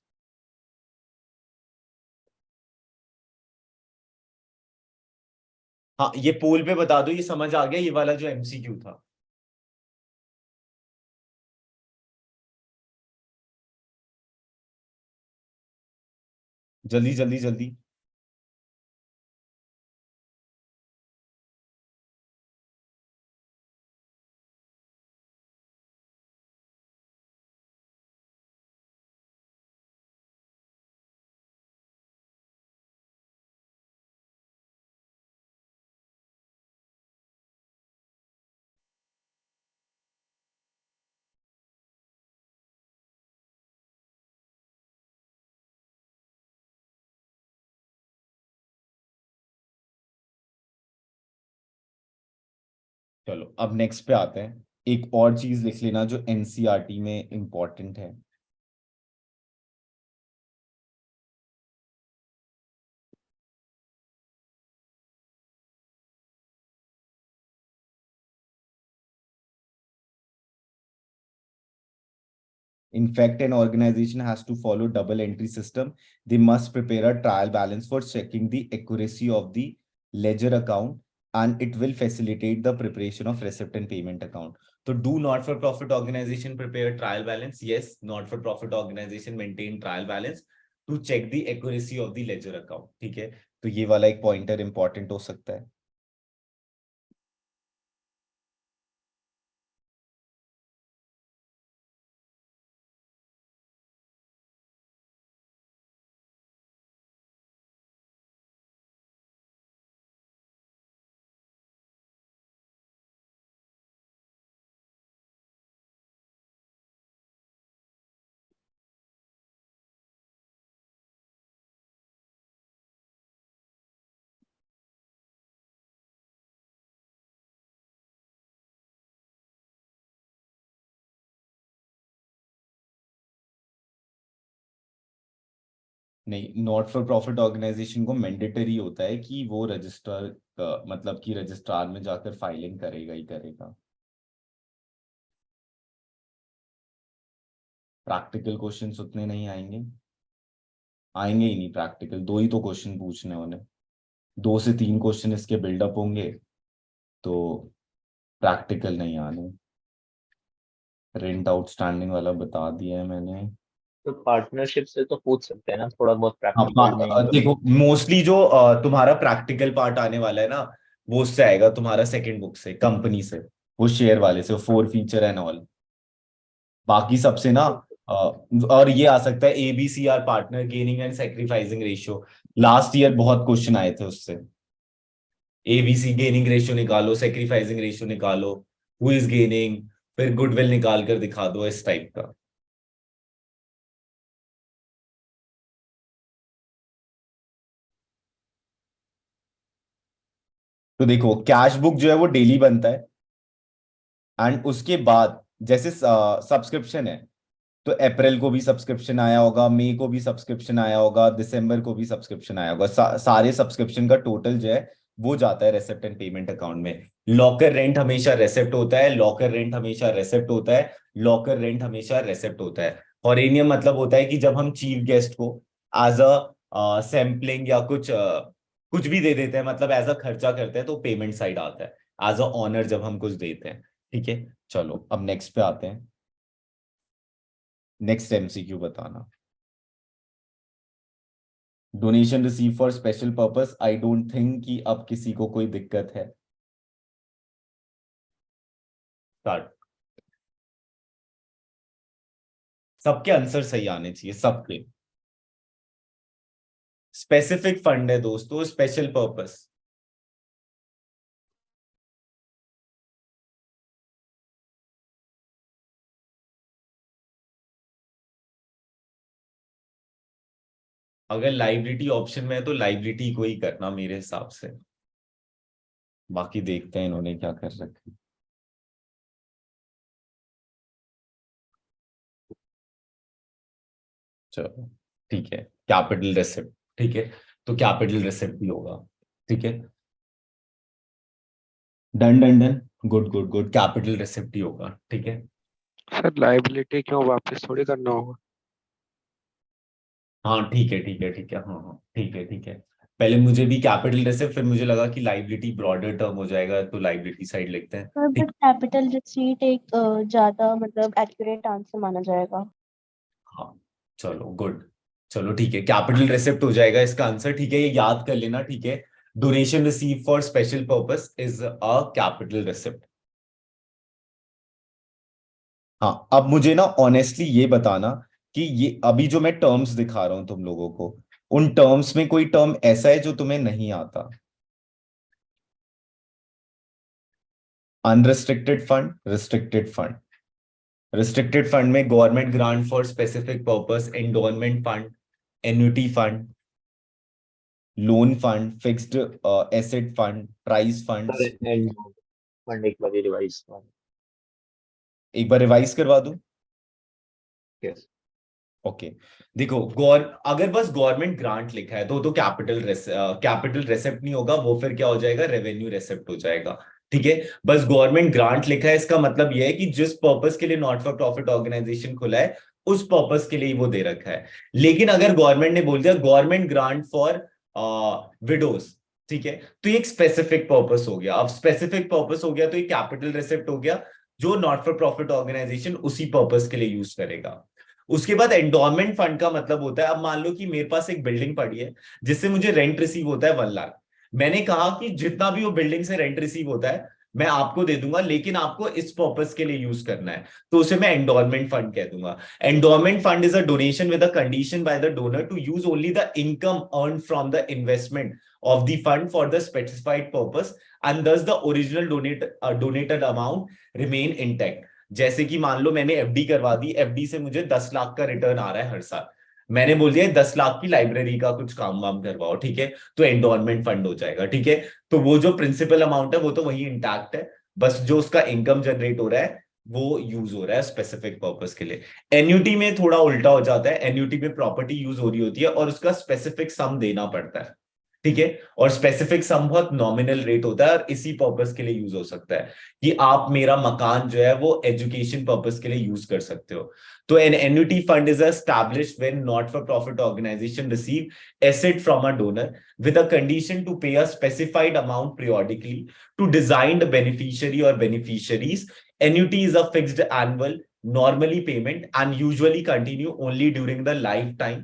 हाँ ये पोल पे बता दो, ये समझ आ गया, ये वाला जो एमसीक्यू था। जल्दी जल्दी जल्दी। चलो अब नेक्स्ट पे आते हैं। एक और चीज लिख लेना जो एनसीईआरटी में इंपॉर्टेंट है। In fact, an organization has to follow double entry system. They must prepare a trial balance for checking the accuracy of the ledger account, and it will facilitate the preparation of receipt and payment account. So do not for profit organization prepare trial balance? Yes, not for profit organization maintain trial balance to check the accuracy of the ledger account. ठीक है, तो ये वाला एक pointer important हो सकता है। नहीं, नॉट फॉर प्रॉफिट ऑर्गेनाइजेशन को मैंडेटरी होता है कि वो रजिस्टर मतलब कि रजिस्ट्रार में जाकर फाइलिंग करेगा ही करेगा। प्रैक्टिकल क्वेश्चंस उतने नहीं आएंगे, आएंगे ही नहीं प्रैक्टिकल, 2 ही तो क्वेश्चन पूछने उन्हें, 2 से 3 क्वेश्चन इसके बिल्डअप होंगे, तो प्रैक्टिकल नहीं आने। रेंट आउटस्टैंडिंग वाला बता दिया है मैंने। तो पार्टनरशिप से तो पूछ सकते हैं ना थोड़ा बहुत हाँ, प्रैक्टिकल में। देखो मोस्टली जो तुम्हारा प्रैक्टिकल पार्ट आने वाला है ना, वो उससे आएगा, तुम्हारा सेकंड बुक से, कंपनी से, वो शेयर वाले से, 4 फीचर एंड ऑल। बाकी सबसे ना और ये आ सकता है ABC are partner gaining and sacrificing ratio, last year बहुत क्वेश्चन आए थे उससे। एबीसी गेनिंग रेशियो निकालो, सेक्रीफाइसिंग रेशियो निकालो, हु इज गेनिंग, फिर गुडविल निकाल कर दिखा दो, इस टाइप का। तो देखो कैश बुक जो है वो डेली बनता है, एंड उसके बाद जैसे सब्सक्रिप्शन है, तो अप्रैल को भी सब्सक्रिप्शन आया होगा, मई को भी सब्सक्रिप्शन आया होगा, दिसंबर को भी सब्सक्रिप्शन आया होगा, सारे सब्सक्रिप्शन का टोटल जो है वो जाता है रेसिप्ट एंड पेमेंट अकाउंट में। लॉकर रेंट हमेशा रेसिप्ट होता है, लॉकर रेंट हमेशा रेसिप्ट होता है, लॉकर रेंट हमेशा रेसिप्ट होता है। हॉरेनियम मतलब होता है कि जब हम चीफ गेस्ट को एज अ सैम्पलिंग या कुछ भी दे देते हैं, मतलब एज अ खर्चा करते हैं, तो पेमेंट साइड आता है, एज अ ऑनर जब हम कुछ देते हैं। ठीक है, चलो अब नेक्स्ट पे आते हैं। नेक्स्ट एमसीक्यू बताना। Donation receive for special purpose, I don't think कि अब किसी को कोई दिक्कत है। स्टार्ट। सबके आंसर सही आने चाहिए, सबके। स्पेसिफिक फंड है दोस्तों, स्पेशल पर्पस। अगर लाइबिलिटी ऑप्शन में है तो लाइबिलिटी को ही करना मेरे हिसाब से, बाकी देखते हैं इन्होंने क्या कर रखा है। चलो ठीक है, कैपिटल रिसिप्ट। ठीक है, तो कैपिटल रिसिप्ट भी होगा। ठीक है, done done done, good good good, capital receipt ही होगा। ठीक है, सर लाइबिलिटी क्यों, वापस थोड़ी करना होगा। हाँ ठीक है ठीक है ठीक है, हाँ हाँ ठीक है ठीक है। पहले मुझे भी कैपिटल रिसिप्ट, फिर मुझे लगा कि लाइबिलिटी ब्रॉडर टर्म हो जाएगा, तो लाइबिलिटी साइड लिखते हैं। पर ठीक, बट कैपिटल रिसीट एक ज्यादा मतलब एक्यूरेट आंसर माना जाएगा। हाँ चलो गुड, चलो ठीक है, कैपिटल रिसिप्ट हो जाएगा इसका आंसर। ठीक है, ये याद कर लेना। ठीक है, donation receive for special purpose is a capital receipt. हाँ, अब मुझे ना ऑनेस्टली ये बताना कि ये अभी जो मैं टर्म्स दिखा रहा हूं तुम लोगों को, उन टर्म्स में कोई टर्म ऐसा है जो तुम्हें नहीं आता? Unrestricted fund, restricted fund. Restricted fund में government grant for specific purpose, endowment fund, annuity fund, loan fund, fixed asset fund, prize fund. And fund एक बार रिवाइज एक बार रिवाइज करवा दूं? Yes. ओके देखो, अगर बस गवर्नमेंट ग्रांट लिखा है तो कैपिटल रेसिप्ट नहीं होगा, वो फिर क्या हो जाएगा, रेवेन्यू रेसिप्ट हो जाएगा। ठीक है, बस गवर्नमेंट ग्रांट लिखा है, इसका मतलब यह है कि जिस पर्पस के लिए नॉट फॉर प्रॉफिट ऑर्गेनाइजेशन खुला है उस पर्पस के लिए वो दे रखा है। लेकिन अगर गवर्नमेंट ने बोल दिया गवर्नमेंट ग्रांट फॉर विडोज, ठीक है, तो ये एक स्पेसिफिक पर्पस हो गया। अब स्पेसिफिक पर्पस हो गया तो ये कैपिटल रेसिप्ट हो गया, जो नॉट फॉर प्रॉफिट ऑर्गेनाइजेशन उसी पर्पस के लिए यूज करेगा। उसके बाद एंडोमेंट फंड का मतलब होता है, अब मान लो कि मेरे पास एक बिल्डिंग पड़ी है जिससे मुझे रेंट रिसीव होता है 1 लाख। मैंने कहा कि जितना भी वो बिल्डिंग से रेंट रिसीव होता है मैं आपको दे दूंगा, लेकिन आपको इस पर्पस के लिए यूज करना है, तो उसे मैं एंडोमेंट फंड कह दूंगा। Endowment fund is a donation with a condition by the donor to use only the income earn from the investment of the fund for the specified purpose, and thus the original donated amount remain intact। जैसे कि मान लो मैंने FD करवा दी, FD से मुझे 10 लाख का return आ रहा है हर साल, मैंने बोल दिया 10 लाख की लाइब्रेरी का कुछ काम वाम करवाओ, ठीक है, तो एंडोमेंट फंड हो जाएगा। ठीक है, तो वो जो प्रिंसिपल अमाउंट है वो तो वही इंटैक्ट है, बस जो उसका इनकम जनरेट हो रहा है वो यूज हो रहा है स्पेसिफिक पर्पस के लिए। एन्युटी में थोड़ा उल्टा हो जाता है, एन्युटी में प्रॉपर्टी यूज हो रही होती है और उसका स्पेसिफिक सम देना पड़ता है। ठीक है, और स्पेसिफिक सम बहुत नॉमिनल रेट होता है और इसी पर्पस के लिए यूज हो सकता है कि आप मेरा मकान जो है वो एजुकेशन पर्पस के लिए यूज कर सकते हो। तो an annuity fund is established when not for profit organization receive asset from a donor with a condition to pay a specified amount periodically to designed beneficiary or beneficiaries. Annuity is a fixed annual normally payment and usually continue only during the lifetime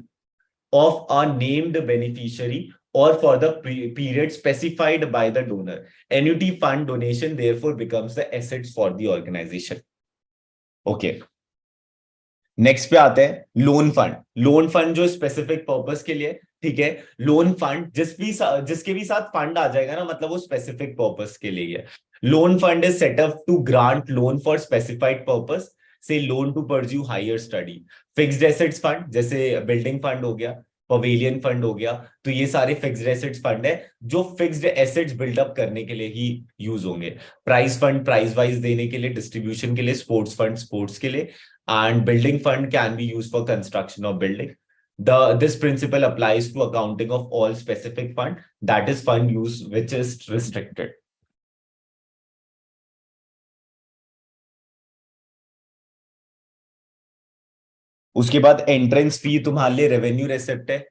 of a named beneficiary or for the period specified by the donor. Annuity fund donation therefore becomes the assets for the organization. Okay. Next पे आते हैं loan fund. Loan fund जो specific purpose के लिए, ठीक है, loan fund जिसके भी साथ फंड आ जाएगा ना, मतलब वो स्पेसिफिक पर्पस के लिए है। Loan fund is set up to grant loan for specified purpose, say loan to pursue higher study. Fixed assets fund जैसे बिल्डिंग फंड हो गया, पवेलियन फंड हो गया, तो ये सारे फिक्स्ड एसेट्स फंड है जो फिक्स्ड एसेट्स बिल्डअप करने के लिए ही यूज होंगे। प्राइस फंड प्राइस वाइज देने के लिए, डिस्ट्रीब्यूशन के लिए, स्पोर्ट्स फंड स्पोर्ट्स के लिए, and building fund can be used for construction of building. This principle applies to accounting of all specific fund, that is fund use which is restricted. उसके बाद entrance fee तुम्हारे लिए revenue receipt है,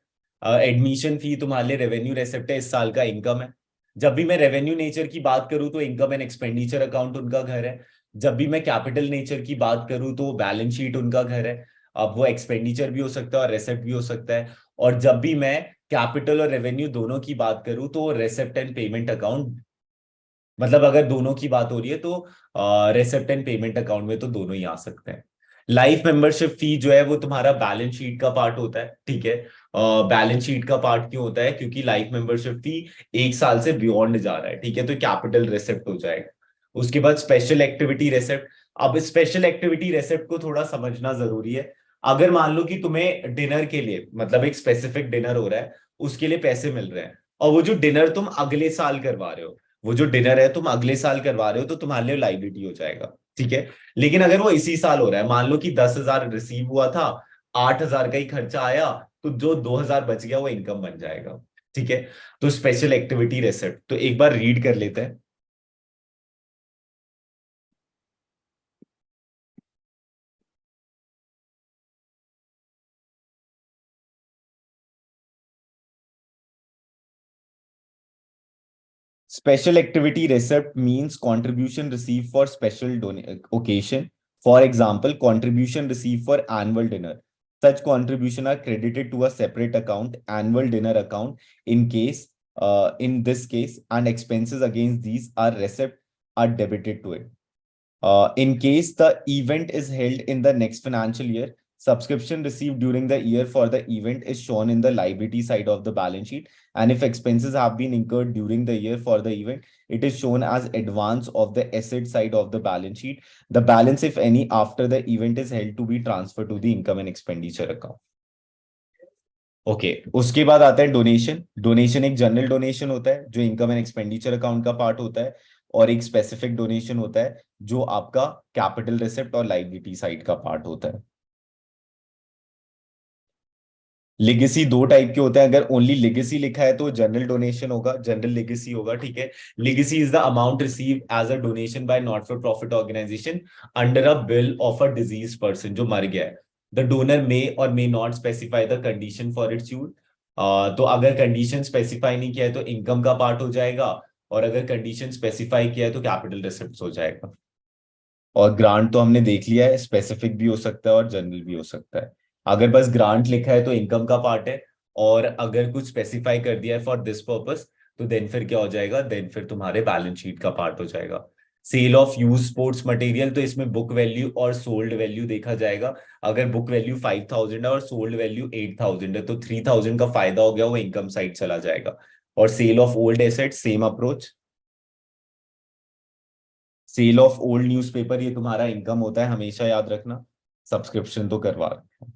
admission fee तुम्हारे लिए revenue receipt है, इस साल का इनकम है। जब भी मैं रेवेन्यू नेचर की बात करूं तो इनकम एंड एक्सपेंडिचर अकाउंट उनका घर है। जब भी मैं कैपिटल नेचर की बात करूं तो बैलेंस शीट उनका घर है। अब वो एक्सपेंडिचर भी हो सकता है और रेसिप्ट भी हो सकता है। और जब भी मैं कैपिटल और रेवेन्यू दोनों की बात करूं तो रेसिप्ट एंड पेमेंट अकाउंट, मतलब अगर दोनों की बात हो रही है तो रेसिप्ट एंड पेमेंट अकाउंट में तो दोनों ही आ सकते हैं। लाइफ मेंबरशिप फी जो है वो तुम्हारा बैलेंस शीट का पार्ट होता है। ठीक है, बैलेंस शीट का पार्ट क्यों होता है, क्योंकि लाइफ मेंबरशिप फी 1 साल से बियॉन्ड जा रहा है। ठीक है, तो कैपिटल रेसिप्ट हो जाएगा। उसके बाद स्पेशल एक्टिविटी रेसिप्ट। अब स्पेशल एक्टिविटी रेसिप्ट को थोड़ा समझना जरूरी है। अगर मान लो कि तुम्हें डिनर के लिए, मतलब एक स्पेसिफिक डिनर हो रहा है, उसके लिए पैसे मिल रहे हैं, और वो जो डिनर तुम अगले साल करवा रहे हो, वो जो डिनर है तुम अगले साल करवा रहे हो, तो तुम्हारे लिए लाइबिलिटी हो जाएगा। ठीक है, लेकिन अगर वो इसी साल हो रहा है, मान लो कि 10,000 रिसीव हुआ था, 8,000 का ही खर्चा आया, तो जो 2,000 बच गया वो इनकम बन जाएगा। ठीक है, तो स्पेशल एक्टिविटी रेसिप्ट तो एक बार रीड कर लेते हैं। Special activity receipt means contribution received for special occasion. For example, contribution received for annual dinner. Such contribution are credited to a separate account, annual dinner account, in this case, and expenses against these are receipt are debited to it. In case the event is held in the next financial year, subscription received during the year for the event is shown in the liability side of the balance sheet. And if expenses have been incurred during the year for the event, it is shown as advance of the asset side of the balance sheet. The balance, if any, after the event is held to be transferred to the income and expenditure account. Okay, उसके बाद आता है donation. Donation एक general donation होता है जो income and expenditure account का part होता है। और एक स्पेसिफिक डोनेशन होता है जो आपका कैपिटल रिसिप्ट और लायबिलिटी साइड का पार्ट होता है। लेगेसी दो टाइप के होते हैं, अगर ओनली लेगेसी लिखा है तो जनरल डोनेशन होगा, जनरल लेगेसी होगा, ठीक है। Legacy is the amount receive as a donation by not for profit organisation under a will of a deceased person जो मर गया है। The donor may or may not specify the condition for its use. तो अगर condition specify नहीं किया है तो इनकम का पार्ट हो जाएगा, और अगर कंडीशन स्पेसिफाई किया है तो कैपिटल रिसिप्ट हो जाएगा। और ग्रांट तो हमने देख लिया है, स्पेसिफिक भी हो सकता है और जनरल भी हो सकता है। अगर बस ग्रांट लिखा है तो इनकम का पार्ट है, और अगर कुछ स्पेसिफाई कर दिया है फॉर दिस पर्पस तो देन फिर क्या हो जाएगा, देन फिर तुम्हारे बैलेंस शीट का पार्ट हो जाएगा। Sale of used sports material, तो इसमें बुक वैल्यू और सोल्ड वैल्यू देखा जाएगा। अगर बुक वैल्यू 5000 है और सोल्ड वैल्यू 8000 है तो 3000 का फायदा हो गया, वो इनकम साइड चला जाएगा। और sale of old asset same approach. Sale of old newspaper ये तुम्हारा इनकम होता है, हमेशा याद रखना। सब्सक्रिप्शन तो करवा रखा है।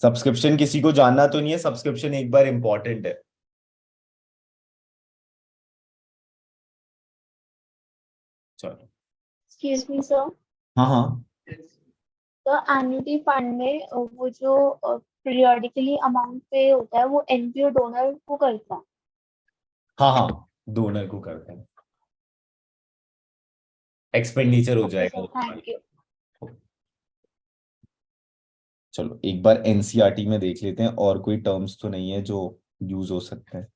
सब्सक्रिप्शन किसी को जानना तो नहीं है, सब्सक्रिप्शन एक बार इंपॉर्टेंट है। चलो, एक्सक्यूज मी सर, हाँ हाँ तो एन्युटी फंड में वो जो पीरियोडिकली अमाउंट पे होता है वो एनपीओ डोनर को करता है। हाँ हाँ, डोनर को करते हैं, एक्सपेंडिचर हो ओके जाएगा सर, वो। Thank you. चलो एक बार एनसीईआरटी में देख लेते हैं और कोई टर्म्स तो नहीं है जो यूज हो सकते हैं।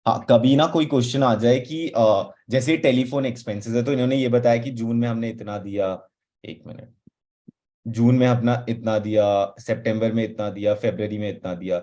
हाँ, कभी ना कोई क्वेश्चन आ जाए कि जैसे टेलीफोन एक्सपेंसेस है तो इन्होंने ये बताया कि जून में हमने इतना दिया, एक मिनट, जून में अपना इतना दिया, सितंबर में इतना दिया, फरवरी में इतना दिया,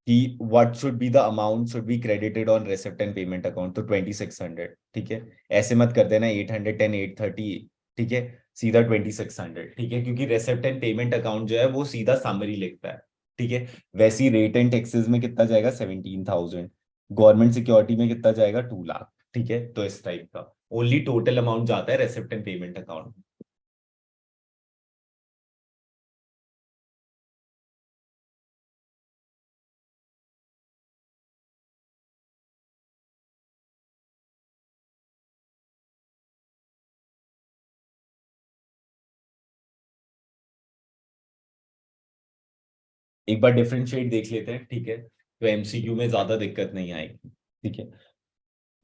कि what should be the amount should be credited on receipt and payment account, तो 2600, ठीक है। ऐसे मत कर देना 810 830, ठीक है, सीधा 2600, ठीक है, क्योंकि रेसिप्ट एंड पेमेंट अकाउंट जो है वो सीधा समरी लिखता है, ठीक है। वैसी रेट एंड टैक्सेस में कितना जाएगा 17,000, गवर्नमेंट सिक्योरिटी में कितना जाएगा 2 लाख, ठीक है। तो इस टाइप का ओनली टोटल अमाउंट जाता है रेसिप्ट एंड पेमेंट अकाउंट। एक बार डिफरेंशिएट देख लेते हैं, ठीक है, तो एमसीक्यू में ज्यादा दिक्कत नहीं आएगी, ठीक है।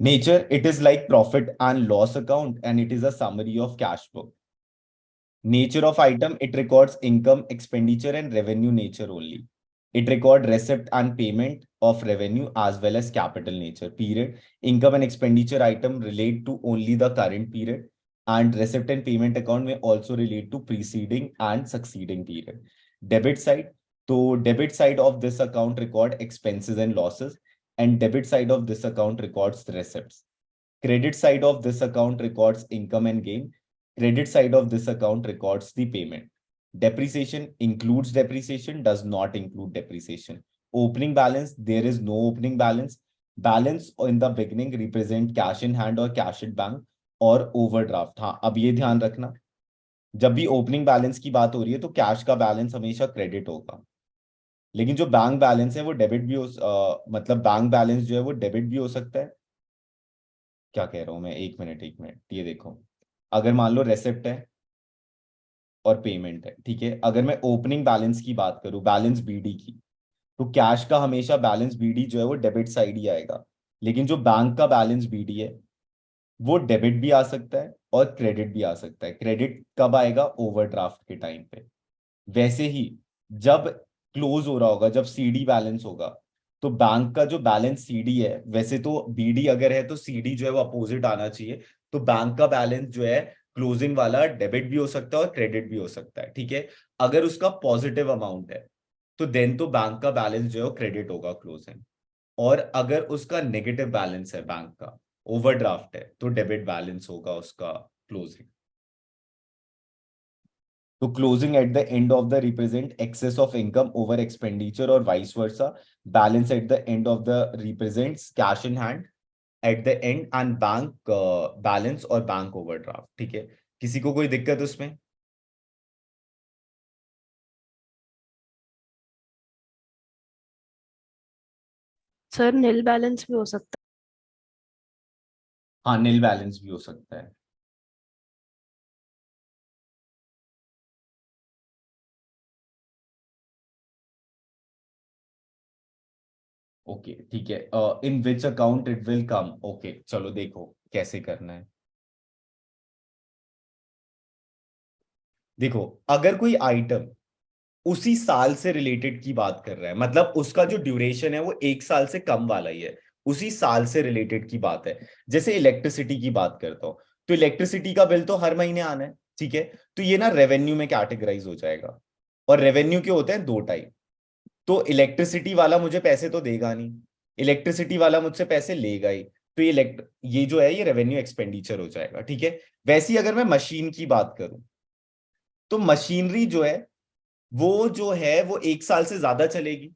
Nature, it is like profit and loss account and it is a summary of cash flow. Nature of item, it records income, expenditure, and revenue nature only. It record receipt and payment of revenue as well as capital nature. Period. Income and expenditure item relate to only the current period, and receipt and payment account may also relate to preceding and succeeding period. Debit side. So debit side of this account record expenses and losses, and debit side of this account records the receipts. Credit side of this account records income and gain. Credit side of this account records the payment. Depreciation includes depreciation, does not include depreciation. Opening balance, there is no opening balance. Balance in the beginning represent cash in hand or cash at bank और overdraft। हाँ, अब ये ध्यान रखना, जब भी opening balance की बात हो रही है तो कैश का बैलेंस हमेशा क्रेडिट होगा, लेकिन जो बैंक बैलेंस है वो डेबिट भी हो, मतलब बैंक बैलेंस जो है वो डेबिट भी हो सकता है। क्या कह रहा हूं मैं, एक मिनट एक मिनट, ये देखो, अगर मान लो रेसिप्ट है और पेमेंट है, ठीक है, अगर मैं ओपनिंग बैलेंस की बात करूं, बैलेंस बीडी की, तो कैश का हमेशा बैलेंस बीडी जो है वो डेबिट साइड ही आएगा, लेकिन जो बैंक का बैलेंस बीडी है वो डेबिट भी आ सकता है और क्रेडिट भी आ सकता है। क्रेडिट कब आएगा, ओवरड्राफ्ट के टाइम पे। वैसे ही जब क्लोज हो रहा होगा, जब सीडी बैलेंस होगा, तो बैंक का जो बैलेंस सीडी है, वैसे तो बीडी अगर है तो सीडी जो है वो अपोजिट आना चाहिए, तो बैंक का बैलेंस जो है क्लोजिंग वाला डेबिट भी हो सकता है और क्रेडिट भी हो सकता है, ठीक है। अगर उसका पॉजिटिव अमाउंट है तो देन तो बैंक का बैलेंस जो है वो क्रेडिट होगा क्लोजिंग, और अगर उसका नेगेटिव बैलेंस है, बैंक का ओवरड्राफ्ट है, तो डेबिट बैलेंस होगा उसका क्लोजिंग। तो closing at the end of the represent excess of income over expenditure और vice versa. Balance at the end of the represents cash in hand at the end and bank balance और bank overdraft, ठीक है। किसी को कोई दिक्कत उसमें? Sir नील balance भी हो सकता हाँ, नील बैलेंस भी हो सकता है। ओके ठीक है, in which account it will come. Okay चलो देखो कैसे करना है। देखो, अगर कोई आइटम उसी साल से रिलेटेड की बात कर रहा है, मतलब उसका जो ड्यूरेशन है वो 1 साल से कम वाला ही है, उसी साल से रिलेटेड की बात है। जैसे इलेक्ट्रिसिटी की बात करता हूं, तो इलेक्ट्रिसिटी का बिल तो हर महीने आना है, ठीक है। तो ये ना रेवेन्यू में कैटेगराइज हो जाएगा। और रेवेन्यू के होते हैं दो टाइप। तो इलेक्ट्रिसिटी वाला मुझे पैसे तो देगा नहीं, इलेक्ट्रिसिटी वाला मुझसे पैसे लेगा ही। तो ये जो है ये रेवेन्यू एक्सपेंडिचर हो जाएगा, ठीक है। वैसे ही अगर मैं मशीन की बात करूं, तो मशीनरी जो है वो 1 साल से ज्यादा चलेगी।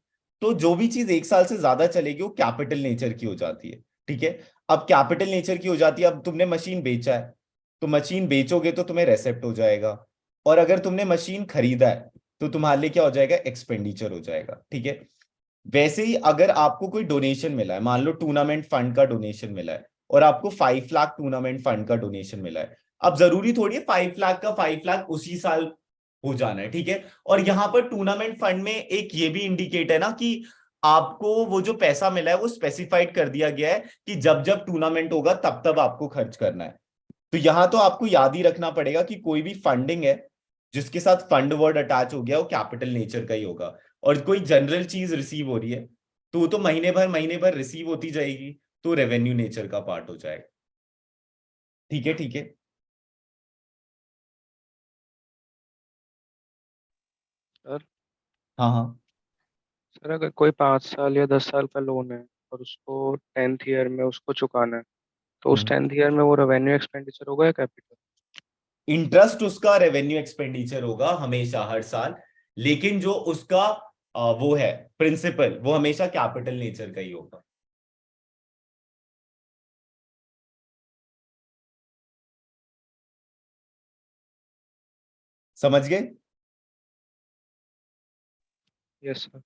तो जो भी चीज 1 साल से ज्यादा चलेगी वो कैपिटल नेचर की हो जाती है, ठीक है। अब कैपिटल नेचर की हो जाती है, अब तुमने मशीन बेचा है, तो मशीन बेचोगे तो तुम्हें रेसेप्ट हो जाएगा। और अगर तुमने मशीन खरीदा है तो तुम्हारे लिए क्या हो जाएगा, एक्सपेंडिचर हो जाएगा, ठीक है। वैसे ही अगर आपको कोई डोनेशन मिला है, मान लो टूर्नामेंट फंड का डोनेशन मिला है, और आपको 5 लाख टूर्नामेंट फंड का डोनेशन मिला है। अब जरूरी थोड़ी है 5 लाख का 5 लाख उसी साल हो जाना है, ठीक है। और यहां पर टूर्नामेंट फंड में एक ये भी इंडिकेट है ना कि आपको वो जो पैसा मिला है वो स्पेसिफाइड कर दिया गया है कि जब जब टूर्नामेंट होगा तब तब आपको खर्च करना है। तो यहां तो आपको याद ही रखना पड़ेगा कि कोई भी फंडिंग है जिसके साथ फंड वर्ड अटैच हो गया वो कैपिटल नेचर का ही होगा। और कोई जनरल चीज रिसीव हो रही है तो वो तो महीने भर रिसीव होती जाएगी, तो रेवेन्यू नेचर का पार्ट हो जाएगा। ठीक है, ठीक है। सर हाँ हाँ। सर अगर कोई 5 साल या 10 साल का लोन है और उसको 10th ईयर में उसको चुकाना है, तो उस 10th ईयर में वो रेवेन्यू एक्सपेंडिचर होगा या कैपिटल? इंटरेस्ट उसका रेवेन्यू एक्सपेंडिचर होगा हमेशा हर साल, लेकिन जो उसका वो है प्रिंसिपल वो हमेशा कैपिटल नेचर का ही होगा। समझ गए? Yes sir.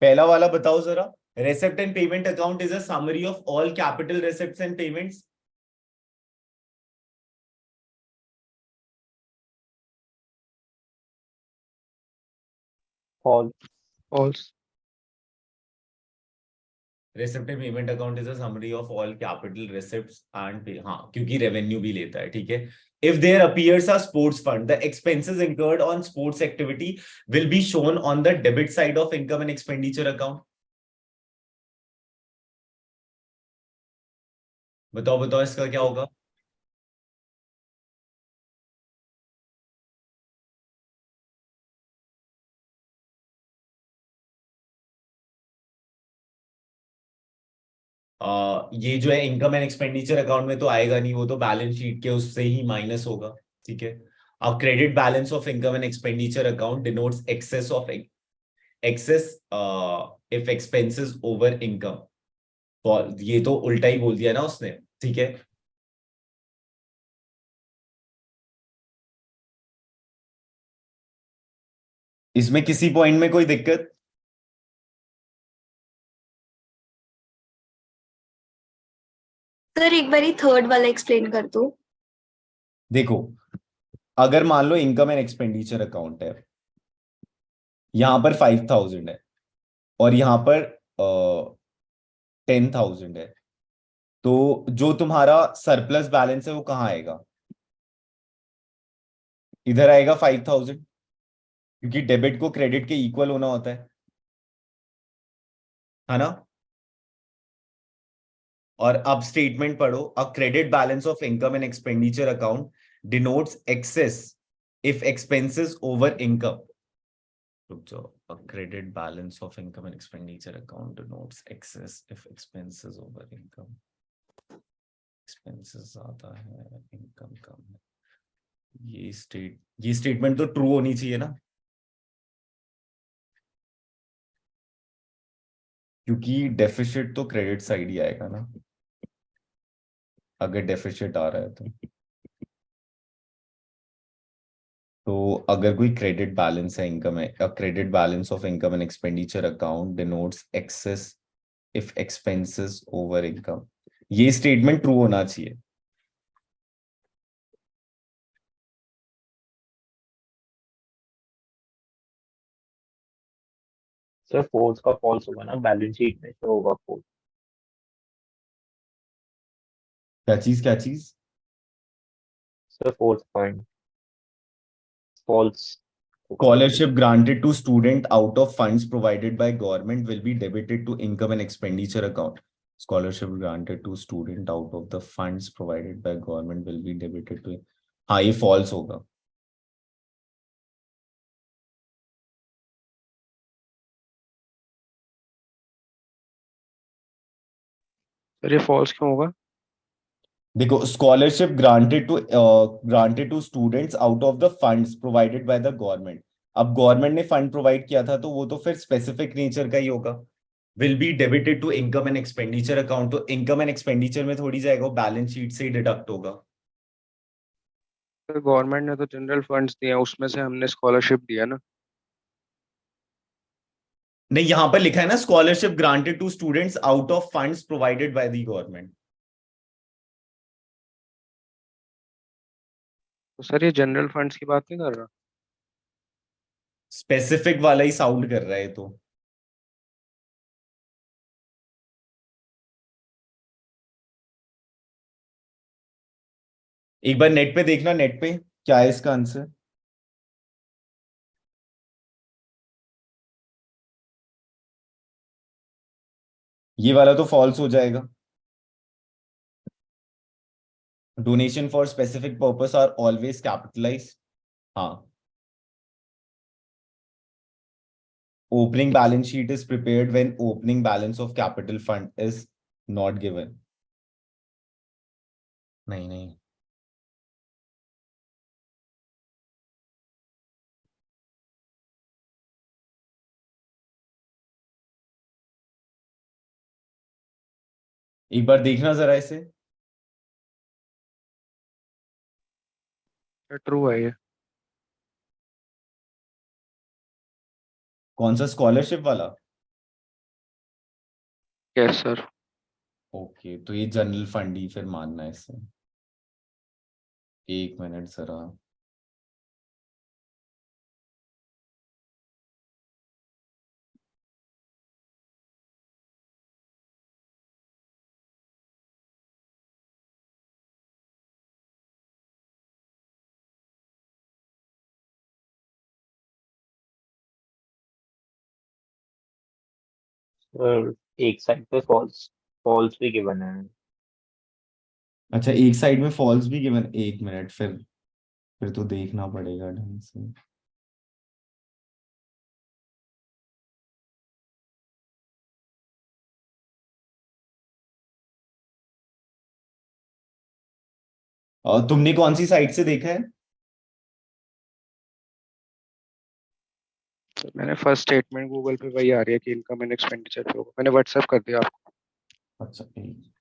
पहला वाला बताओ जरा। Receipt and payment account is a summary of all capital receipts and payments. False. False. Receipt and payment account is a summary of all capital receipts and हाँ, क्योंकि रेवेन्यू भी लेता है, ठीक है। If there appears a sports fund, the expenses incurred on sports activity will be shown on the debit side of income and expenditure account. बताओ बताओ इसका क्या होगा। ये जो है इनकम एंड एक्सपेंडिचर अकाउंट में तो आएगा नहीं, वो तो बैलेंस शीट के उससे ही माइनस होगा, ठीक है। अब credit balance of income and expenditure account denotes excess of excess if expenses over income. तो ये तो उल्टा ही बोल दिया ना उसने, ठीक है। इसमें किसी पॉइंट में कोई दिक्कत? सर एक बारी थर्ड वाला एक्सप्लेन कर दो। देखो, अगर मान low income and expenditure account है, यहां पर 5,000 है और यहां पर 10,000 है, तो जो तुम्हारा सरप्लस बैलेंस है वो कहाँ आएगा? इधर आएगा 5,000, क्योंकि डेबिट को क्रेडिट के इक्वल होना होता है ना। और अब स्टेटमेंट पढ़ो। A credit balance of income and expenditure account denotes excess if expenses over income. रुक जाओ। A credit balance of income and expenditure account denotes excess if expenses over income. Expenses ज्यादा है, इनकम कम है। ये statement तो true होनी चाहिए ना, क्योंकि डेफिसिट तो क्रेडिट साइड ही आएगा ना। अगर डेफिसिट आ रहा है तो अगर कोई क्रेडिट बैलेंस है इनकम है, credit balance of income and expenditure account denotes excess if expenses over income, ये स्टेटमेंट ट्रू होना चाहिए। सर फोर्थ का फॉल्स होगा ना, बैलेंस शीट में शो होगा फोर्थ। क्या चीज? सर फोर्थ पॉइंट फॉल्स होगा। Scholarship granted to student out of funds provided by government will be debited to income and expenditure account. Scholarship granted to student out of the funds provided by government will be debited to, हाँ ये false होगा। Sir ये false क्यों होगा? देखो, scholarship granted to students out of the funds provided by the government. अब government ने fund provide किया था तो वो तो फिर स्पेसिफिक नेचर का ही होगा। Will be debited to income and expenditure account, तो इनकम एंड एक्सपेंडिचर में थोड़ी जाएगा, बैलेंस शीट से ही डिडक्ट होगा। सर गवर्नमेंट ने तो जनरल फंड्स दिए हैं, उसमें से हमने स्कॉलरशिप दिया ना। नहीं, यहां पर लिखा है ना scholarship granted to students out of funds provided by the government. तो सर ये जनरल फंड्स की बात नहीं कर रहा। स्पेसिफिक वाला ही साउंड कर रहा है तो। एक बार नेट पे देखना, नेट पे क्या है इसका आंसर। ये वाला तो फॉल्स हो जाएगा। Donation for specific purpose are always capitalize. हाँ। Opening balance sheet is prepared when opening balance of capital fund is not given. नहीं नहीं, एक बार देखना जरा इसे। ट्रू है ये। कौन सा, स्कॉलरशिप वाला? Yes sir. ओके, तो ये जनरल फंड ही फिर मानना है इसे। एक मिनट जरा। सर एक साइड पे फॉल्स फॉल्स भी गिवन है। अच्छा, एक साइड में फॉल्स भी गिवन, एक मिनट फिर तो देखना पड़ेगा ढंग से। और तुमने कौन सी साइट से देखा है? मैंने फर्स्ट स्टेटमेंट गूगल पे वही आ रही है कि इनकम एंड एक्सपेंडिचर पे होगा, मैंने व्हाट्सएप कर दिया आपको। अच्छा, एक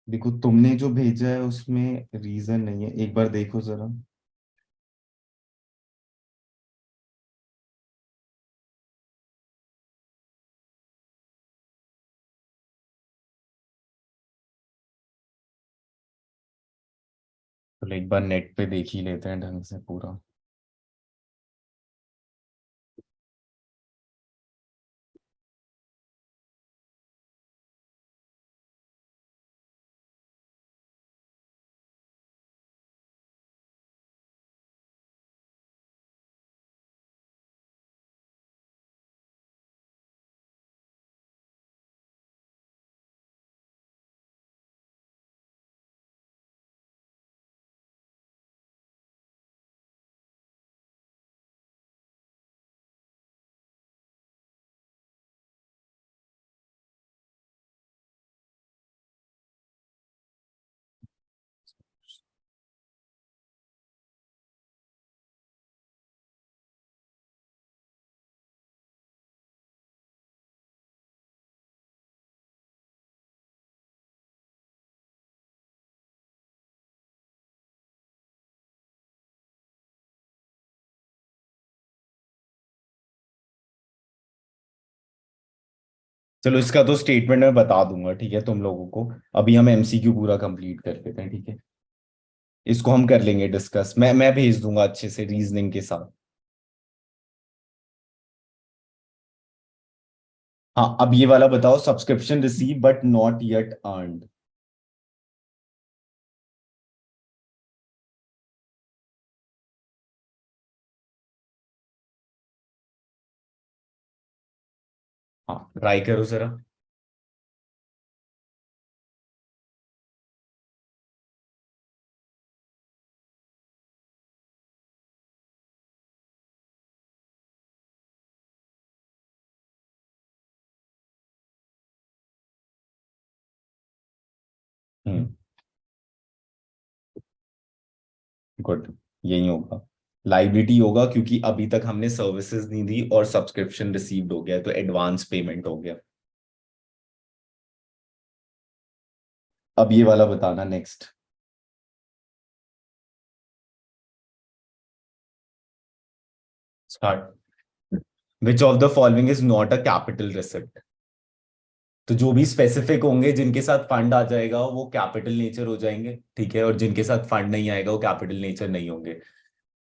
देखो, तुमने जो भेजा है उसमें रीजन नहीं है, एक बार देखो जरा। तो एक बार नेट पे देख ही लेते हैं ढंग से पूरा। चलो इसका तो स्टेटमेंट मैं बता दूंगा, ठीक है तुम लोगों को। अभी हम एमसीक्यू पूरा कंप्लीट कर लेते हैं, ठीक है। इसको हम कर लेंगे डिस्कस, मैं भेज दूंगा अच्छे से रीजनिंग के साथ। हाँ अब ये वाला बताओ, subscription receive but not yet earned. हाँ ट्राई करो जरा। हम्म, गुड। यही होगा, लाइबिलिटी होगा, क्योंकि अभी तक हमने सर्विसेज नहीं दी और सब्सक्रिप्शन रिसीव्ड हो गया, तो एडवांस पेमेंट हो गया। अब ये वाला बताना next. Start. Which of the following is not a capital receipt. तो जो भी स्पेसिफिक होंगे जिनके साथ फंड आ जाएगा वो कैपिटल नेचर हो जाएंगे, ठीक है, और जिनके साथ फंड नहीं आएगा वो कैपिटल नेचर नहीं होंगे।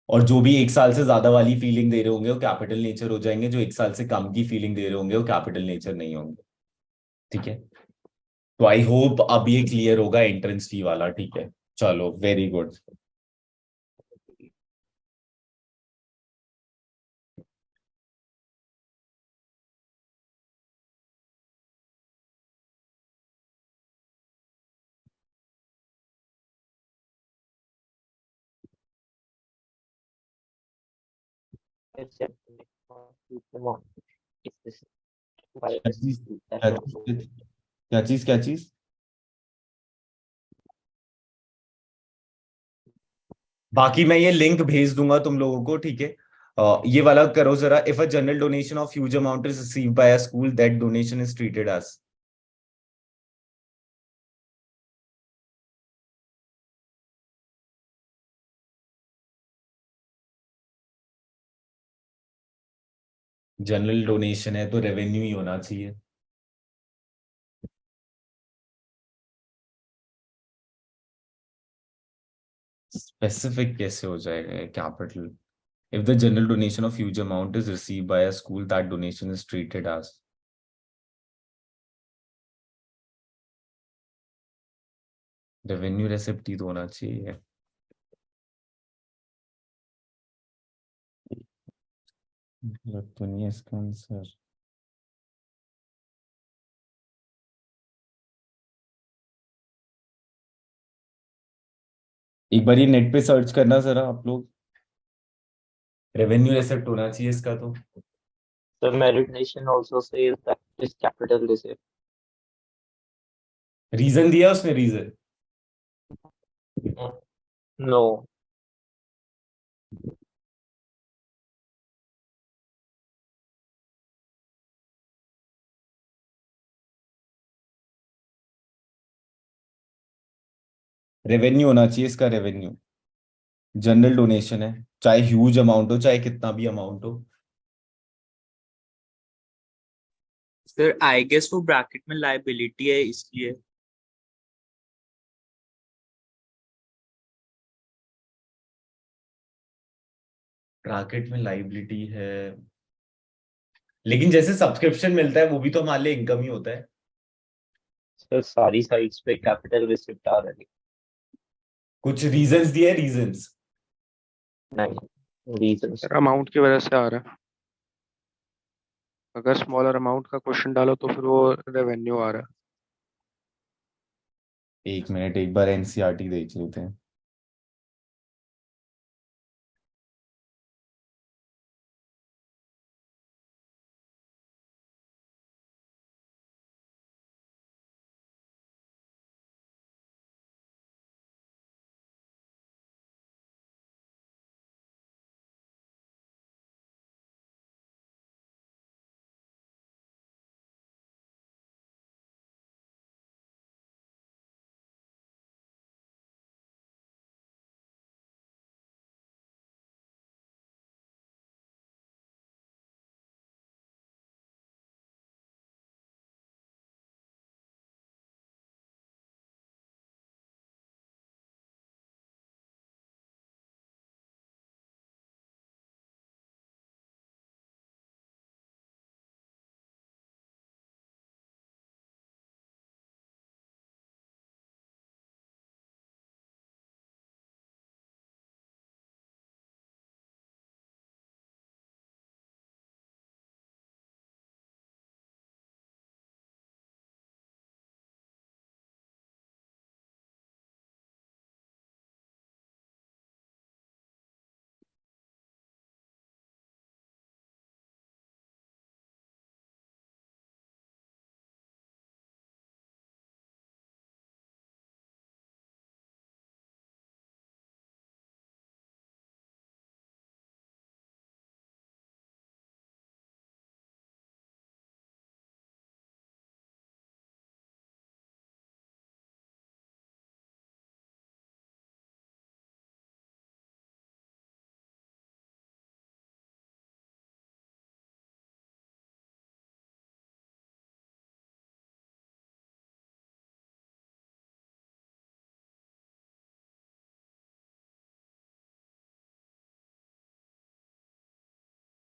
और जो भी एक साल से ज्यादा वाली फीलिंग दे रहे होंगे वो कैपिटल नेचर हो जाएंगे, जो एक साल से कम की फीलिंग दे रहे होंगे वो कैपिटल नेचर नहीं होंगे, ठीक है। तो आई होप अब ये क्लियर होगा एंट्रेंस फी वाला, ठीक है। चलो वेरी गुड। क्या चीज, क्या चीज, क्या चीज? बाकी मैं ये लिंक भेज दूंगा तुम लोगों को, ठीक है। ये वाला करो जरा। If a general donation of huge amount is received by a school, that donation is treated as. General donation है तो रेवेन्यू ही होना चाहिए। स्पेसिफिक कैसे हो जाएगा capital? If the general donation of huge amount is received by a school, that donation is treated as. Revenue receipt ही तो होना चाहिए। तो नहीं है इसका आंसर। एक बार ये नेट पे सर्च करना जरा आप लोग। रेवेन्यू रेसिप्ट होना चाहिए इसका तो। So merit nation also says that is capital receipt. Reason दिया उसने, रीजन? No. रेवेन्यू होना चाहिए इसका, रेवेन्यू। जनरल डोनेशन है, चाहे ह्यूज अमाउंट हो चाहे कितना भी अमाउंट हो। सर आई गेस वो ब्रैकेट में लाइबिलिटी है इसलिए। ब्रैकेट में लाइबिलिटी है, लेकिन जैसे सब्सक्रिप्शन मिलता है वो भी तो हमारे लिए इनकम ही होता है। So सारी साइट्स पे कैपिटल रिसिप्ट आ रही कुछ रीजंस दिए, रीजंस। नहीं रीजंस। सर अमाउंट की वजह से आ रहा है। अगर स्मॉलर अमाउंट का क्वेश्चन डालो तो फिर वो रेवेन्यू आ रहा है। एक मिनट, एक बार एनसीईआरटी देख लेते हैं।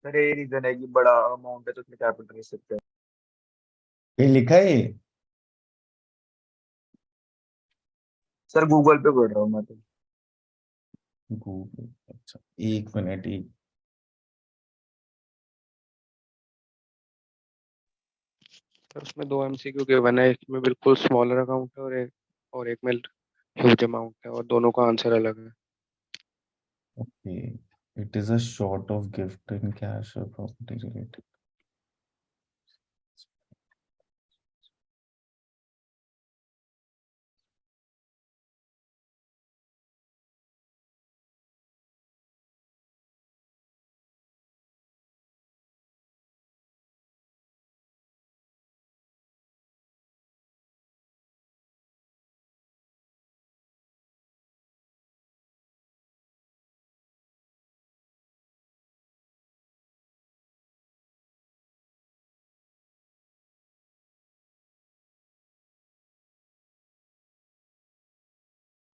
सर ये रीजन है कि बड़ा अमाउंट है तो उसमें कैपिटल ले सकते हैं। ये लिखा है ये? सर गूगल पे पढ़ रहा हूँ मैं तो। गूगल, अच्छा, एक मिनट। एक सर उसमें दो एमसीक्यू गिवन है, एक में बिल्कुल स्मॉलर अकाउंट है और एक में ह्यूज अमाउंट है, और दोनों का आंसर अलग है। Okay, it is a short of gift in cash और प्रॉपर्टी रिलेटेड।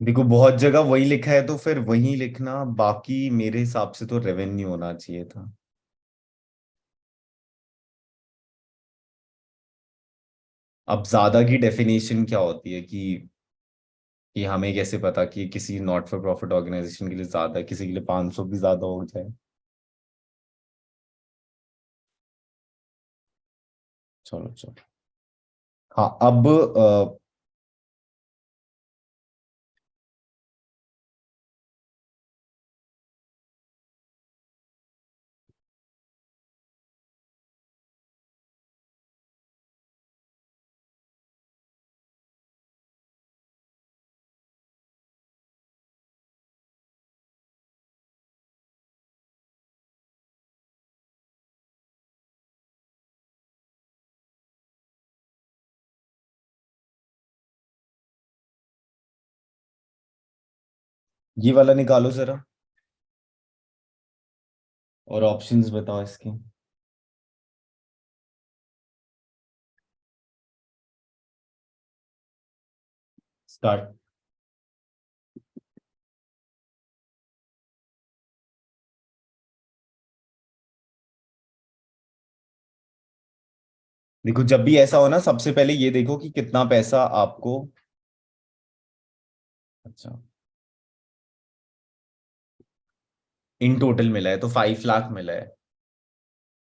देखो बहुत जगह वही लिखा है तो फिर वही लिखना, बाकी मेरे हिसाब से तो रेवेन्यू होना चाहिए था। अब ज्यादा की डेफिनेशन क्या होती है कि हमें कैसे पता कि किसी नॉट फॉर प्रॉफिट ऑर्गेनाइजेशन के लिए ज्यादा, किसी के लिए 500 भी ज्यादा हो जाए। चलो चलो, हाँ अब ये वाला निकालो जरा और ऑप्शंस बताओ इसके। स्टार्ट। देखो जब भी ऐसा हो ना, सबसे पहले ये देखो कि कितना पैसा आपको, अच्छा, इन टोटल मिला है तो 5 लाख मिला है।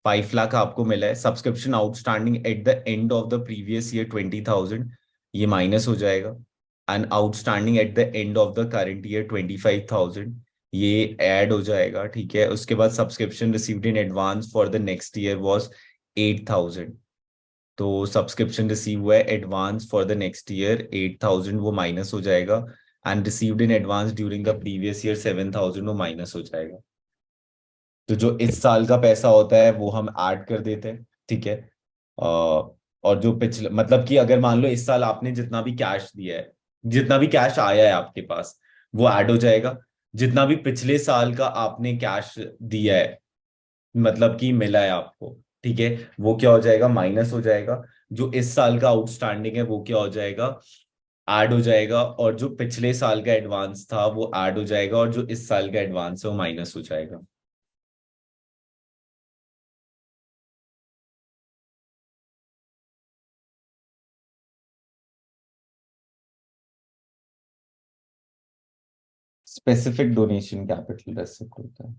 5 लाख आपको मिला है। Subscription outstanding at the end of the previous year 20,000, ये माइनस हो जाएगा। And outstanding at the end of the current year 25,000, ये ऐड हो जाएगा। ठीक है, उसके बाद subscription received in advance for the next year was 8,000, तो सब्सक्रिप्शन रिसीव हुआ है advance for the next year 8,000, वो माइनस हो जाएगा। And received in advance during the previous year 7,000, वो माइनस हो जाएगा। तो जो इस साल का पैसा होता है वो हम ऐड कर देते हैं। ठीक है, और जो पिछले, मतलब कि अगर मान लो इस साल आपने जितना भी कैश दिया है, जितना भी कैश आया है आपके पास, वो ऐड हो जाएगा। जितना भी पिछले साल का आपने कैश दिया है, मतलब कि मिला है आपको, ठीक है, वो क्या हो जाएगा, माइनस हो जाएगा। जो इस साल का आउटस्टैंडिंग है वो क्या हो जाएगा, ऐड हो जाएगा। और जो पिछले साल का एडवांस था वो ऐड हो जाएगा, और जो इस साल का एडवांस है वो माइनस हो जाएगा। स्पेसिफिक डोनेशन कैपिटल रेसिप्ट होता है।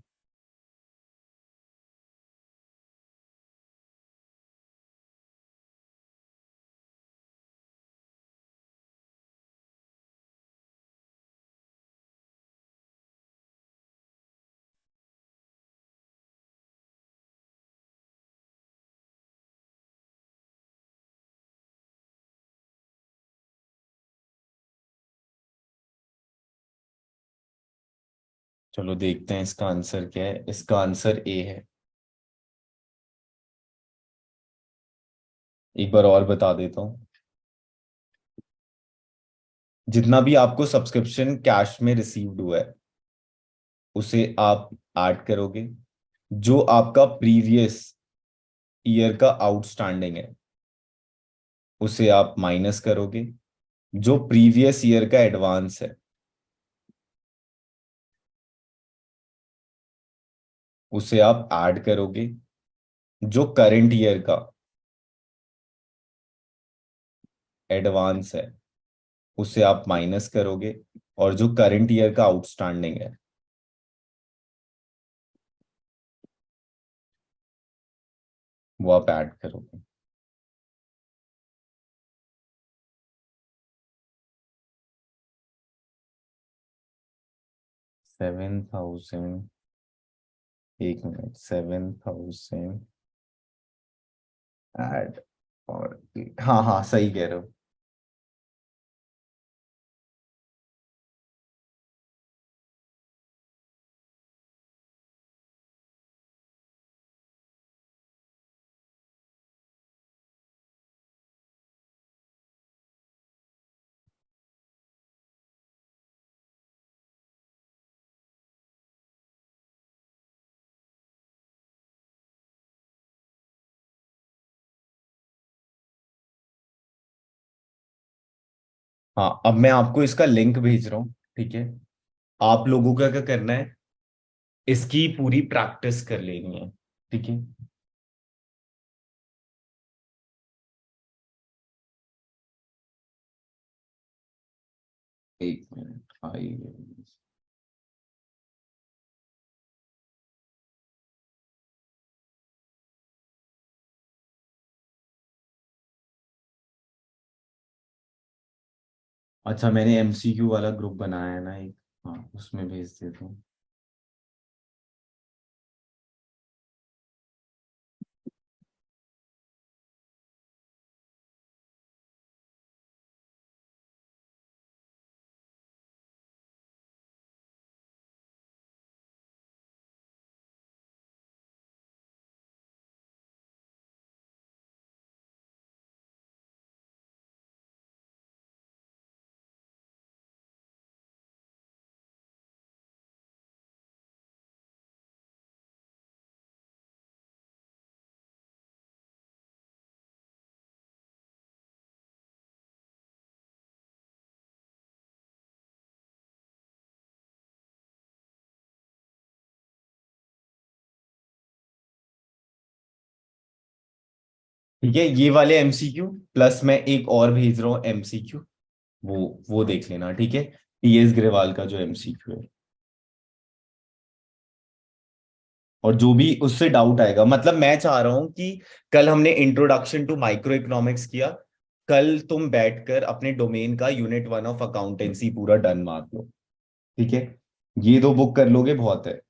चलो देखते हैं इसका आंसर क्या है। इसका आंसर ए है। एक बार और बता देता हूँ, जितना भी आपको सब्सक्रिप्शन कैश में रिसीव्ड हुआ है उसे आप ऐड करोगे। जो आपका प्रीवियस ईयर का आउटस्टैंडिंग है उसे आप माइनस करोगे। जो प्रीवियस ईयर का एडवांस है उसे आप ऐड करोगे, जो करंट ईयर का एडवांस है उसे आप माइनस करोगे, और जो करंट ईयर का आउटस्टैंडिंग है वो आप ऐड करोगे। $7,000, एक मिनट, 7,000 ऐड, और हाँ हाँ सही कह रहे हो। हाँ, अब मैं आपको इसका लिंक भेज रहा हूँ, ठीक है। आप लोगों का क्या करना है, इसकी पूरी प्रैक्टिस कर लेनी है, ठीक है। एक मिनट, आइए। अच्छा, मैंने एमसीक्यू वाला ग्रुप बनाया है ना एक, हाँ उसमें भेज देता हूँ। ठीक है, ये वाले एमसीक्यू प्लस मैं एक और भेज रहा हूँ एमसीक्यू, वो देख लेना, ठीक है। टीएस ग्रेवाल का जो एमसीक्यू है, और जो भी उससे डाउट आएगा, मतलब मैं चाह रहा हूं कि कल हमने इंट्रोडक्शन टू माइक्रो इकोनॉमिक्स किया, कल तुम बैठकर अपने डोमेन का यूनिट 1 ऑफ अकाउंटेंसी पूरा डन मार लो, ठीक है। ये दो बुक कर लोगे बहुत है।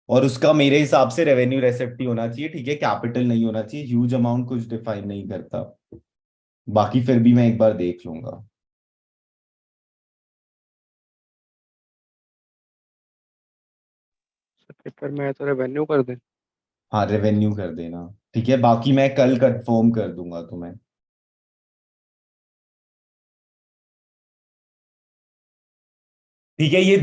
और उसका मेरे हिसाब से रेवेन्यू रेसिप्ट ही होना चाहिए, ठीक है, कैपिटल नहीं होना चाहिए, ह्यूज अमाउंट कुछ डिफाइन नहीं करता। बाकी फिर भी मैं एक बार देख लूंगा। पेपर में है तो रेवेन्यू कर दे। हाँ, रेवेन्यू कर देना, ठीक है, बाकी मैं कल कंफर्म कर दूंगा तुम्हें। ठीक है, ये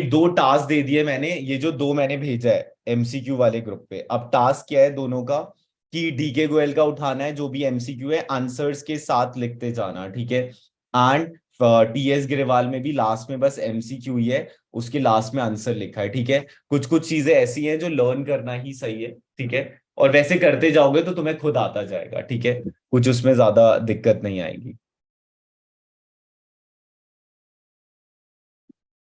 दो टास्क दे दिए मैंने, ये जो दो मैंने भेजा है एमसीक्यू वाले ग्रुप पे। अब टास्क क्या है दोनों का, कि डीके गोयल का उठाना है, जो भी एमसीक्यू है आंसर्स के साथ लिखते जाना, ठीक है। एंड टीएस ग्रेवाल में भी लास्ट में बस एमसीक्यू ही है, उसके लास्ट में आंसर लिखा है, ठीक है। कुछ कुछ चीजें ऐसी हैं जो लर्न करना ही सही है, ठीक है। और वैसे करते जाओगे तो तुम्हें खुद आता जाएगा, ठीक है, कुछ उसमें ज्यादा दिक्कत नहीं आएगी।